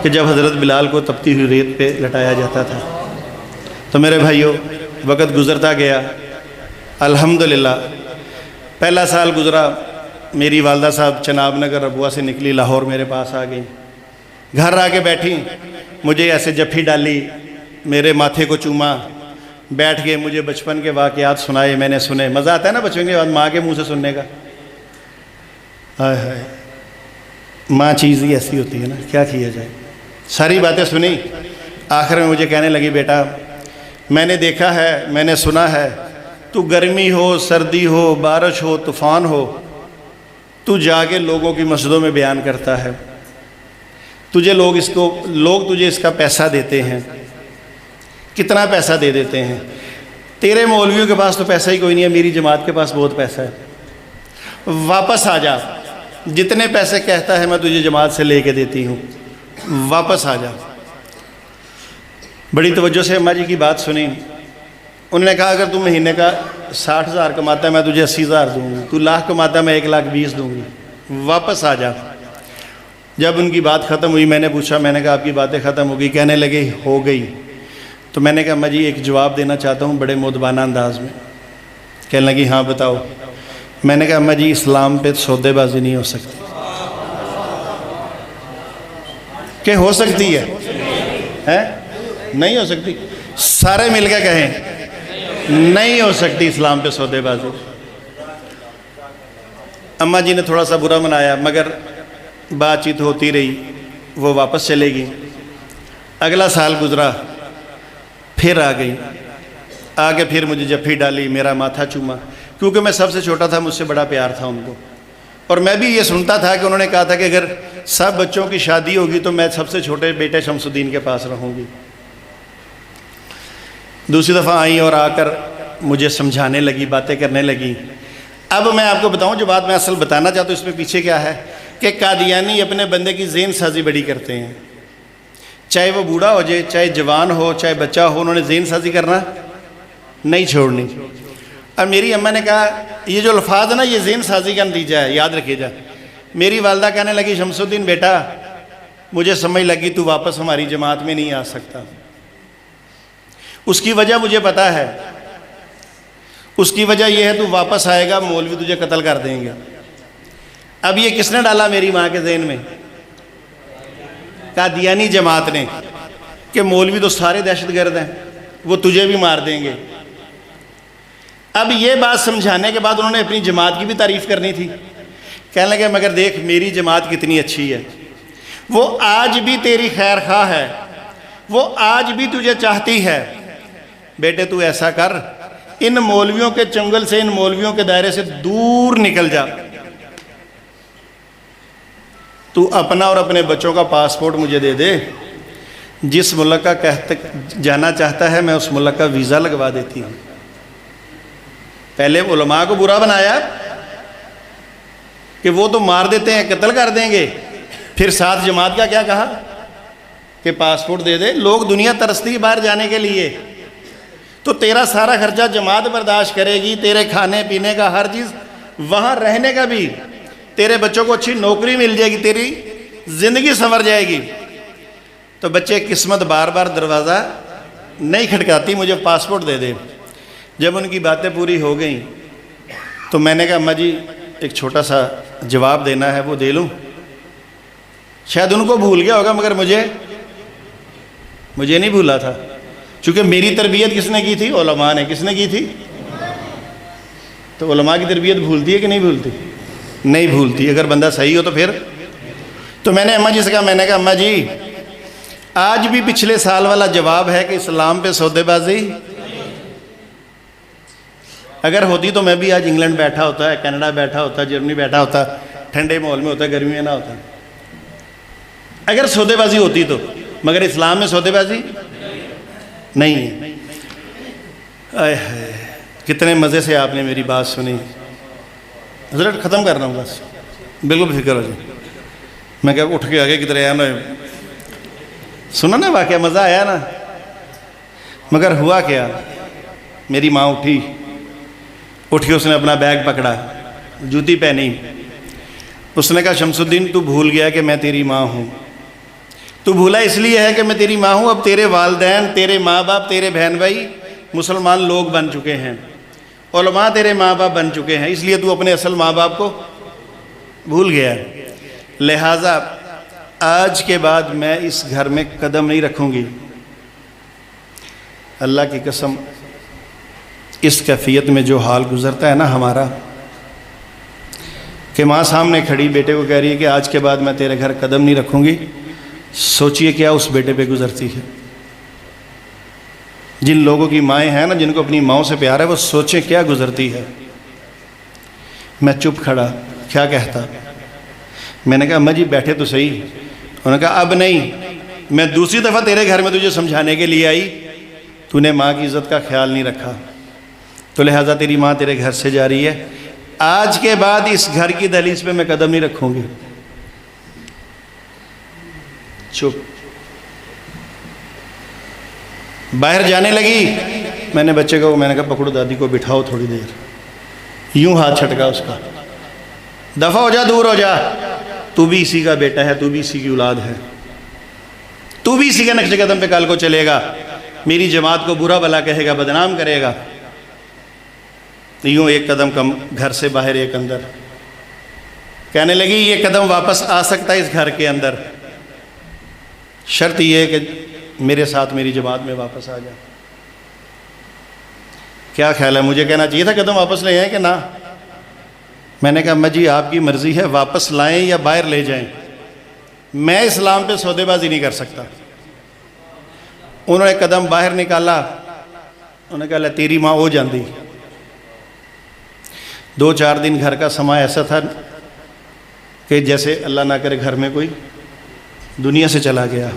کہ جب حضرت بلال کو تپتی ہوئی ریت پہ لٹایا جاتا تھا. تو میرے بھائیوں وقت گزرتا گیا، الحمدللہ. پہلا سال گزرا، میری والدہ صاحب چناب نگر ربوہ سے نکلی، لاہور میرے پاس آ گئی. گھر آ کے بیٹھی، مجھے ایسے جپھی ڈالی، میرے ماتھے کو چوما، بیٹھ کے مجھے بچپن کے واقعات سنائے. میں نے سنے. مزہ آتا ہے نا بچپن کے بعد ماں کے منہ سے سننے کا. ہائے ہائے، ماں چیز ہی ایسی ہوتی ہے نا، کیا کیا جائے. ساری باتیں سنی. آخر میں مجھے کہنے لگی بیٹا میں نے دیکھا ہے، میں نے سنا ہے، تو گرمی ہو سردی ہو بارش ہو طوفان ہو، تو جا کے لوگوں کی مسجدوں میں بیان کرتا ہے. لوگ تجھے اس کا پیسہ دیتے ہیں، کتنا پیسہ دے دیتے ہیں. تیرے مولویوں کے پاس تو پیسہ ہی کوئی نہیں ہے، میری جماعت کے پاس بہت پیسہ ہے. واپس آ جا، جتنے پیسے کہتا ہے میں تجھے جماعت سے لے کے دیتی ہوں، واپس آ جا. بڑی توجہ سے اماں جی کی بات سنی. انہوں نے کہا اگر تم مہینے کا 60,000 کماتا ہے میں تجھے 80,000 دوں گی، تو لاکھ کماتا ہے میں 1,20,000 دوں گی، واپس آ جا. جب ان کی بات ختم ہوئی میں نے پوچھا، میں نے کہا آپ کی باتیں ختم ہو گئی؟ کہنے لگے ہو گئی. تو میں نے کہا اماں جی ایک جواب دینا چاہتا ہوں بڑے مؤدبانہ انداز میں. کہنے لگی ہاں بتاؤ. میں نے کہا اماں جی اسلام پہ سودے بازی نہیں ہو سکتی. کہ ہو سکتی ہے؟ نہیں ہو سکتی. سارے مل کے کہیں نہیں ہو سکتی اسلام پہ سودے بازی. اماں جی نے تھوڑا سا برا منایا مگر بات چیت ہوتی رہی. وہ واپس چلے گی. اگلا سال گزرا, پھر آ گئی. آ کے پھر مجھے جفی ڈالی, میرا ماتھا چوما, کیونکہ میں سب سے چھوٹا تھا, مجھ سے بڑا پیار تھا ان کو. اور میں بھی یہ سنتا تھا کہ انہوں نے کہا تھا کہ اگر سب بچوں کی شادی ہوگی تو میں سب سے چھوٹے بیٹے شمس الدین کے پاس رہوں گی. دوسری دفعہ آئیں اور آ کر مجھے سمجھانے لگی, باتیں کرنے لگی. اب میں آپ کو بتاؤں جو بات میں اصل بتانا چاہتا ہوں اس میں پیچھے کیا ہے کہ قادیانی اپنے بندے کی ذہن سازی بڑی کرتے ہیں. چاہے وہ بوڑھا ہو جائے, چاہے جوان ہو, چاہے بچہ ہو, انہوں نے ذہن سازی کرنا نہیں چھوڑنی. اور میری اماں نے کہا یہ جو الفاظ ہے نا یہ ذہن سازی کا نتیجہ ہے, یاد رکھیے جا. میری والدہ کہنے لگی شمس الدین بیٹا مجھے سمجھ لگی تو واپس ہماری جماعت میں نہیں آ سکتا. اس کی وجہ مجھے پتہ ہے, اس کی وجہ یہ ہے تو واپس آئے گا مولوی تجھے قتل کر دیں گے. اب یہ کس نے ڈالا میری ماں کے ذہن میں؟ قادیانی جماعت نے, کہ مولوی تو سارے دہشت گرد ہیں, وہ تجھے بھی مار دیں گے. اب یہ بات سمجھانے کے بعد انہوں نے اپنی جماعت کی بھی تعریف کرنی تھی. کہنے لگے مگر دیکھ میری جماعت کتنی اچھی ہے, وہ آج بھی تیری خیر خواہ ہے, وہ آج بھی تجھے چاہتی ہے. بیٹے تو ایسا کر, ان مولویوں کے چنگل سے, ان مولویوں کے دائرے سے دور نکل جا. تو اپنا اور اپنے بچوں کا پاسپورٹ مجھے دے دے, جس ملک کا جانا چاہتا ہے میں اس ملک کا ویزا لگوا دیتی ہوں. پہلے علماء کو برا بنایا کہ وہ تو مار دیتے ہیں, قتل کر دیں گے, پھر ساتھ جماعت کا کیا کہا کہ پاسپورٹ دے دے. لوگ دنیا ترستی باہر جانے کے لیے, تو تیرا سارا خرچہ جماعت برداشت کرے گی, تیرے کھانے پینے کا ہر چیز, وہاں رہنے کا بھی, تیرے بچوں کو اچھی نوکری مل جائے گی, تیری زندگی سنور جائے گی. تو بچے قسمت بار بار دروازہ نہیں کھٹکاتی, مجھے پاسپورٹ دے دے. جب ان کی باتیں پوری ہو گئیں تو میں نے کہا اماں جی ایک چھوٹا سا جواب دینا ہے, وہ دے لوں. شاید ان کو بھول گیا ہوگا مگر مجھے نہیں بھولا تھا, چونکہ میری تربیت کس نے کی تھی؟ علماء نے. کس نے کی تھی؟ تو علماء کی تربیت بھولتی ہے کہ نہیں بھولتی؟ نہیں بھولتی, اگر بندہ صحیح ہو تو پھر. تو میں نے اماں جی سے کہا, میں نے کہا اماں جی آج بھی پچھلے سال والا جواب ہے کہ اسلام پہ سودے بازی اگر ہوتی تو میں بھی آج انگلینڈ بیٹھا ہوتا ہے, کینیڈا بیٹھا ہوتا, جرمنی بیٹھا ہوتا, ٹھنڈے ماحول میں ہوتا, گرمی میں نہ ہوتا, اگر سودے بازی ہوتی تو. مگر اسلام میں سودے بازی نہیں ہے. کتنے مزے سے آپ نے میری بات سنی. حضرت ختم کر رہا ہوں بس, بالکل فکر ہو جائے. میں کہا اٹھ کے آگے کی طرح آیا, سنا نا واقعہ, مزہ آیا نا. مگر ہوا کیا, میری ماں اٹھی, اٹھ کے اس نے اپنا بیگ پکڑا, جوتی پہنی. اس نے کہا شمس الدین تو بھول گیا کہ میں تیری ماں ہوں. تو بھولا اس لیے ہے کہ میں تیری ماں ہوں. اب تیرے والدین, تیرے ماں باپ, تیرے بہن بھائی مسلمان لوگ بن چکے ہیں, علماء تیرے ماں باپ بن چکے ہیں, اس لیے تو اپنے اصل ماں باپ کو بھول گیا. لہٰذا آج کے بعد میں اس گھر میں قدم نہیں رکھوں گی. اللہ کی قسم اس کیفیت میں جو حال گزرتا ہے نا ہمارا, کہ ماں سامنے کھڑی بیٹے کو کہہ رہی ہے کہ آج کے بعد میں تیرے گھر قدم نہیں رکھوں گی. سوچئے کیا اس بیٹے پہ گزرتی ہے. جن لوگوں کی مائیں ہیں نا, جن کو اپنی ماؤں سے پیار ہے, وہ سوچیں کیا گزرتی ہے. میں چپ کھڑا, کیا کہتا. میں نے کہا اماں جی بیٹھے تو صحیح. انہوں نے کہا اب نہیں, میں دوسری دفعہ تیرے گھر میں تجھے سمجھانے کے لیے آئی, تو نے ماں کی عزت کا خیال نہیں رکھا, تو لہٰذا تیری ماں تیرے گھر سے جا رہی ہے. آج کے بعد اس گھر کی دہلیز پہ میں قدم نہیں رکھوں گی. چپ. باہر جانے لگی, میں نے بچے کو, میں نے کہا پکڑو دادی کو, بٹھاؤ تھوڑی دیر. یوں ہاتھ چھٹکا اس کا, دفع ہو جا, دور ہو جا, تو بھی اسی کا بیٹا ہے, تو بھی اسی کی اولاد ہے, تو بھی اسی کے نقش قدم پہ کل کو چلے گا, میری جماعت کو برا بھلا کہے گا, بدنام کرے گا. یوں ایک قدم کم, گھر سے باہر ایک اندر. کہنے لگی یہ قدم واپس آ سکتا ہے اس گھر کے اندر. شرط یہ ہے کہ میرے ساتھ میری جماعت میں واپس آ جا۔ کیا خیال ہے، مجھے کہنا چاہیے تھا کہ تم واپس لے آئیں کہ نہ؟ میں نے کہا اماں جی آپ کی مرضی ہے، واپس لائیں یا باہر لے جائیں، میں اسلام پہ سودے بازی نہیں کر سکتا۔ انہوں نے قدم باہر نکالا، انہوں نے کہا تیری ماں ہو جاندی۔ 2-4 دن گھر کا سما ایسا تھا کہ جیسے اللہ نہ کرے گھر میں کوئی دنیا سے چلا گیا۔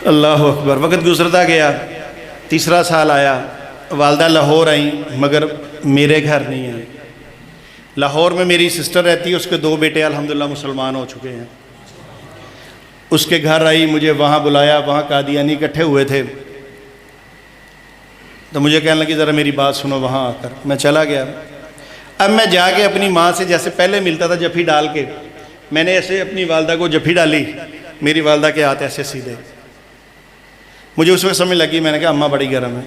اللہ اکبر۔ وقت گزرتا گیا، 3 سال آیا، والدہ لاہور آئیں مگر میرے گھر نہیں آئیں۔ لاہور میں میری سسٹر رہتی ہے، اس کے 2 بیٹے الحمدللہ مسلمان ہو چکے ہیں۔ اس کے گھر آئی، مجھے وہاں بلایا، وہاں قادیانی اکٹھے ہوئے تھے، تو مجھے کہنے لگی ذرا میری بات سنو وہاں آ کر۔ میں چلا گیا۔ اب میں جا کے اپنی ماں سے جیسے پہلے ملتا تھا جفی ڈال کے، میں نے ایسے اپنی والدہ کو جفی ڈالی، میری والدہ کے ہاتھ ایسے سیدھے۔ مجھے اس وقت سمجھ لگی، میں نے کہا اماں بڑی گرم ہے،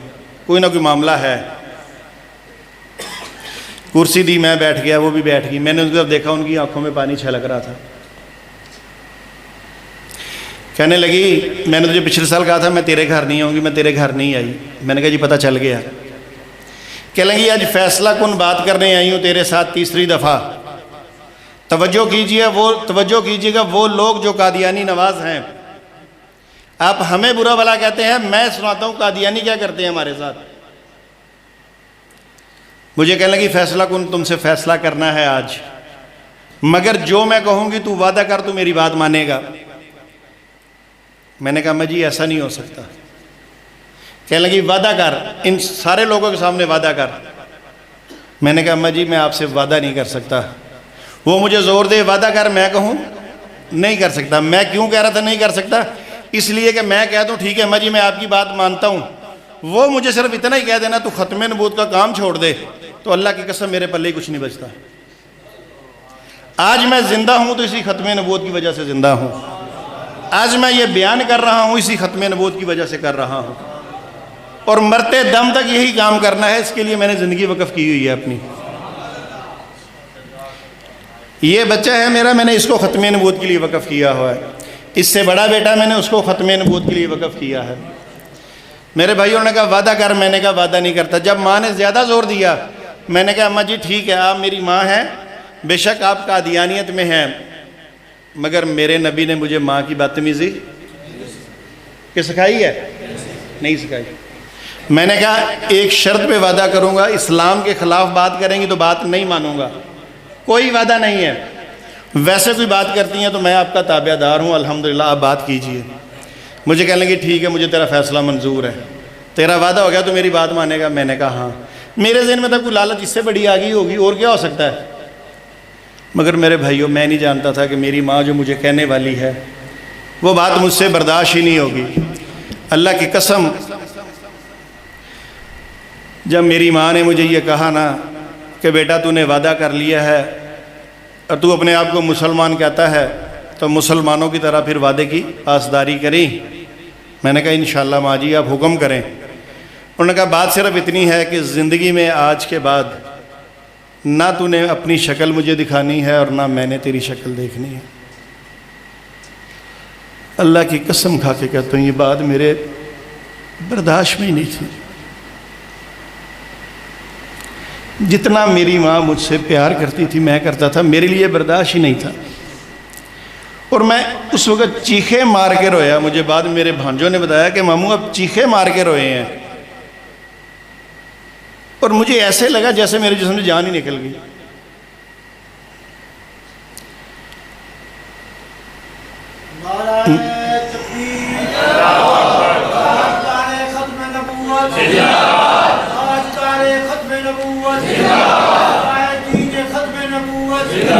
کوئی نہ کوئی معاملہ ہے۔ کرسی دی، میں بیٹھ گیا، وہ بھی بیٹھ گئی۔ میں نے ان کی طرف دیکھا، ان کی آنکھوں میں پانی چھلک رہا تھا۔ کہنے لگی میں نے تجھے پچھلے سال کہا تھا میں تیرے گھر نہیں آؤں گی، میں تیرے گھر نہیں آئی۔ میں نے کہا جی پتہ چل گیا۔ کہنے لگی آج فیصلہ کن بات کرنے آئی ہوں تیرے ساتھ 3 دفعہ۔ توجہ کیجیے گا، وہ لوگ جو قادیانی نواز ہیں، آپ ہمیں برا بھلا کہتے ہیں، میں سناتا ہوں قادیانی کیا کرتے ہیں ہمارے ساتھ۔ مجھے کہنے لگی فیصلہ کن، تم سے فیصلہ کرنا ہے آج، مگر جو میں کہوں گی تو وعدہ کر، تو میری بات مانے گا۔ میں نے کہا میں جی ایسا نہیں ہو سکتا۔ کہنے لگی وعدہ کر، ان سارے لوگوں کے سامنے وعدہ کر۔ میں نے کہا اماں جی میں آپ سے وعدہ نہیں کر سکتا۔ وہ مجھے زور دے وعدہ کر، میں کہوں نہیں کر سکتا۔ میں کیوں کہہ رہا تھا نہیں کر سکتا؟ اس لیے کہ میں کہتا ہوں ٹھیک ہے اماں جی میں آپ کی بات مانتا ہوں، وہ مجھے صرف اتنا ہی کہہ دینا تو ختم نبوت کا کام چھوڑ دے، تو اللہ کی قسم میرے پلے کچھ نہیں بچتا۔ آج میں زندہ ہوں تو اسی ختم نبوت کی وجہ سے زندہ ہوں، آج میں یہ بیان کر رہا ہوں اسی ختم نبوت کی وجہ سے کر رہا ہوں، اور مرتے دم تک یہی کام کرنا ہے۔ اس کے لیے میں نے زندگی وقف کی ہوئی ہے اپنی۔ یہ بچہ ہے میرا، میں نے اس کو ختم نبوت کے لیے وقف کیا ہوا ہے۔ اس سے بڑا بیٹا میں نے اس کو ختم نبوت کے لیے وقف کیا ہے۔ میرے بھائیوں نے کہا وعدہ کر، میں نے کہا وعدہ نہیں کرتا۔ جب ماں نے زیادہ زور دیا، میں نے کہا اماں جی ٹھیک ہے آپ میری ماں ہیں، بے شک آپ قادیانیت میں ہیں، مگر میرے نبی نے مجھے ماں کی بدتمیزی کہ سکھائی ہے؟ نہیں سکھائی۔ میں نے کہا ایک شرط پہ وعدہ کروں گا، اسلام کے خلاف بات کریں گی تو بات نہیں مانوں گا، کوئی وعدہ نہیں ہے۔ ویسے کوئی بات کرتی ہیں تو میں آپ کا تابع دار ہوں، الحمدللہ آپ بات کیجئے۔ مجھے کہنے لگی ٹھیک ہے مجھے تیرا فیصلہ منظور ہے، تیرا وعدہ ہو گیا تو میری بات مانے گا؟ میں نے کہا ہاں۔ میرے ذہن میں تھا کوئی لالچ اس سے بڑی آ گئی ہوگی، اور کیا ہو سکتا ہے؟ مگر میرے بھائیوں میں نہیں جانتا تھا کہ میری ماں جو مجھے کہنے والی ہے وہ بات مجھ سے برداشت ہی نہیں ہوگی۔ اللہ کی قسم جب میری ماں نے مجھے یہ کہا نا کہ بیٹا تو نے وعدہ کر لیا ہے اور تو اپنے آپ کو مسلمان کہتا ہے، تو مسلمانوں کی طرح پھر وعدے کی پاسداری کریں۔ میں نے کہا انشاءاللہ ماں جی آپ حکم کریں۔ انہوں نے کہا بات صرف اتنی ہے کہ زندگی میں آج کے بعد نہ تو نے اپنی شکل مجھے دکھانی ہے اور نہ میں نے تیری شکل دیکھنی ہے۔ اللہ کی قسم کھا کے کہتا ہوں یہ بات میرے برداشت میں ہی نہیں تھی۔ جتنا میری ماں مجھ سے پیار کرتی تھی میں کرتا تھا، میرے لیے برداشت ہی نہیں تھا، اور میں اس وقت چیخے مار کے رویا۔ مجھے بعد میں میرے بھانجوں نے بتایا کہ ماموں اب چیخے مار کے روئے ہیں، اور مجھے ایسے لگا جیسے میرے جسم سے جان ہی نکل گئی۔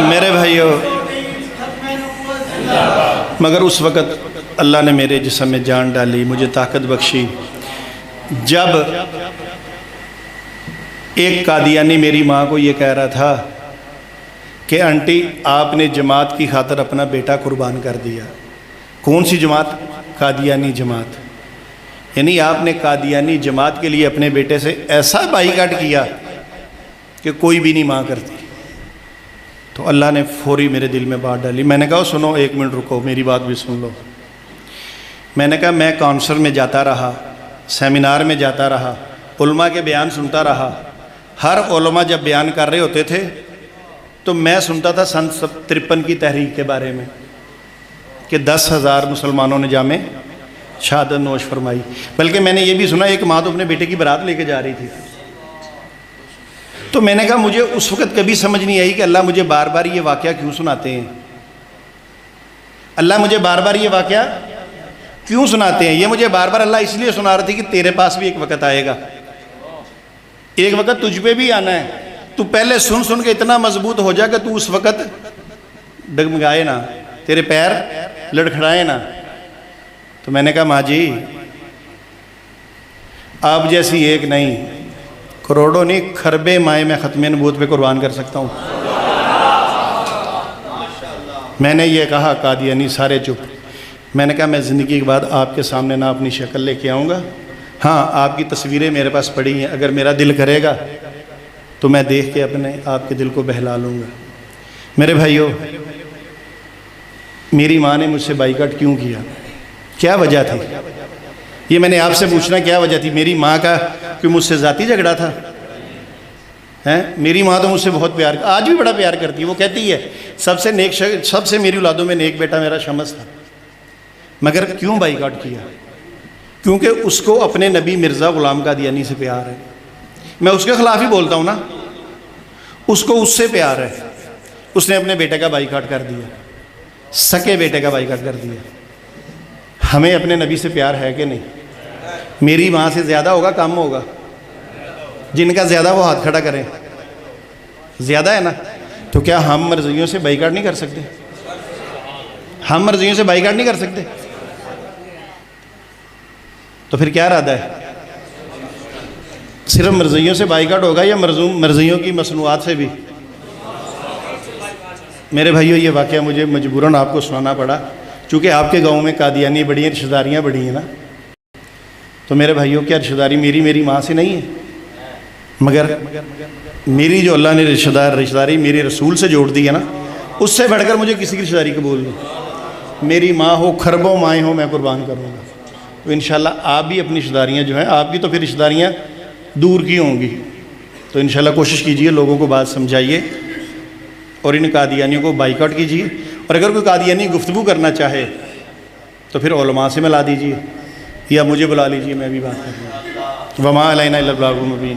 میرے بھائیو مگر اس وقت اللہ نے میرے جسم میں جان ڈالی، مجھے طاقت بخشی۔ جب ایک قادیانی میری ماں کو یہ کہہ رہا تھا کہ آنٹی آپ نے جماعت کی خاطر اپنا بیٹا قربان کر دیا۔ کون سی جماعت؟ قادیانی جماعت۔ یعنی آپ نے قادیانی جماعت کے لیے اپنے بیٹے سے ایسا بائیکاٹ کیا کہ کوئی بھی نہیں ماں کرتی۔ تو اللہ نے فوری میرے دل میں بات ڈالی. میں نے کہا سنو 1 منٹ رکو، میری بات بھی سن لو. میں نے کہا میں کونسل میں جاتا رہا، سیمینار میں جاتا رہا، علماء کے بیان سنتا رہا. ہر علماء جب بیان کر رہے ہوتے تھے تو میں سنتا تھا سن 53 کی تحریک کے بارے میں کہ 10,000 مسلمانوں نے جامع شہادت نوش فرمائی. بلکہ میں نے یہ بھی سنا ایک ماں تو اپنے بیٹے کی بارات لے کے جا رہی تھی. تو میں نے کہا مجھے اس وقت کبھی سمجھ نہیں آئی کہ اللہ مجھے بار بار یہ واقعہ کیوں سناتے ہیں. اللہ مجھے بار بار یہ واقعہ کیوں سناتے ہیں. یہ مجھے بار بار اللہ اس لیے سنا رہا تھی کہ تیرے پاس بھی ایک وقت آئے گا، ایک وقت تجھ پہ بھی آنا ہے. تو پہلے سن سن کے اتنا مضبوط ہو جا کہ تو اس وقت ڈگمگائے نہ، تیرے پیر لڑکھڑائے نہ. تو میں نے کہا ماں جی آپ جیسی ایک نہیں، کروڑوں نہیں، کھربے مائیں میں ختم نبوت پہ قربان کر سکتا ہوں. میں نے یہ کہا، قادیانی سارے چپ. میں نے کہا میں زندگی کے بعد آپ کے سامنے نہ اپنی شکل لے کے آؤں گا، ہاں آپ کی تصویریں میرے پاس پڑی ہیں، اگر میرا دل کرے گا تو میں دیکھ کے اپنے آپ کے دل کو بہلا لوں گا. میرے بھائیوں، میری ماں نے مجھ سے بائیکاٹ کیوں کیا؟ کیا وجہ تھی؟ یہ میں نے آپ سے پوچھنا کیا وجہ تھی؟ میری ماں کا کوئی مجھ سے ذاتی جھگڑا تھا؟ میری ماں تو مجھ سے بہت پیار، آج بھی بڑا پیار کرتی ہے. وہ کہتی ہے سب سے میری اولادوں میں نیک بیٹا میرا شمس تھا. مگر کیوں بائیکاٹ کیا؟ کیونکہ اس کو اپنے نبی مرزا غلام قادیانی سے پیار ہے. میں اس کے خلاف ہی بولتا ہوں نا، اس کو اس سے پیار ہے. اس نے اپنے بیٹے کا بائیکاٹ کر دیا، سکے بیٹے کا بائیکاٹ کر دیا. ہمیں اپنے نبی سے پیار ہے کہ نہیں؟ میری ماں سے زیادہ ہوگا کم ہوگا؟ جن کا زیادہ وہ ہاتھ کھڑا کریں. زیادہ ہے نا؟ تو کیا ہم مرضیوں سے بائیکاٹ نہیں کر سکتے؟ ہم مرضیوں سے بائیکاٹ نہیں کر سکتے؟ تو پھر کیا ارادہ ہے؟ صرف مرضیوں سے بائیکاٹ ہوگا یا مرضیوں کی مصنوعات سے بھی؟ میرے بھائیوں، یہ واقعہ مجھے مجبوراً آپ کو سنانا پڑا، چونکہ آپ کے گاؤں میں قادیانی بڑی ہیں، رشتہ داریاں بڑی ہیں نا. تو میرے بھائیوں، کیا رشتہ داری میری ماں سے نہیں ہے؟ مگر میری جو اللہ نے رشتہ داری میری رسول سے جوڑ دی ہے نا، اس سے بڑھ کر مجھے کسی کی رشتہ داری قبول نہیں. میری ماں ہو، کھربوں مائیں ہو، میں قربان کروں گا. تو انشاءاللہ آپ بھی اپنی رشتہ داریاں جو ہیں، آپ کی تو پھر رشتہ داریاں دور کی ہوں گی. تو انشاءاللہ کوشش کیجئے، لوگوں کو بات سمجھائیے اور ان قادیانیوں کو بائیکاٹ کیجئے. اور اگر کوئی قادیانی گفتگو کرنا چاہے تو پھر علماء سے ملا دیجئے یا مجھے بلا لیجئے، میں بھی بات کر لوں. وما علینا الا البلاغ المبین.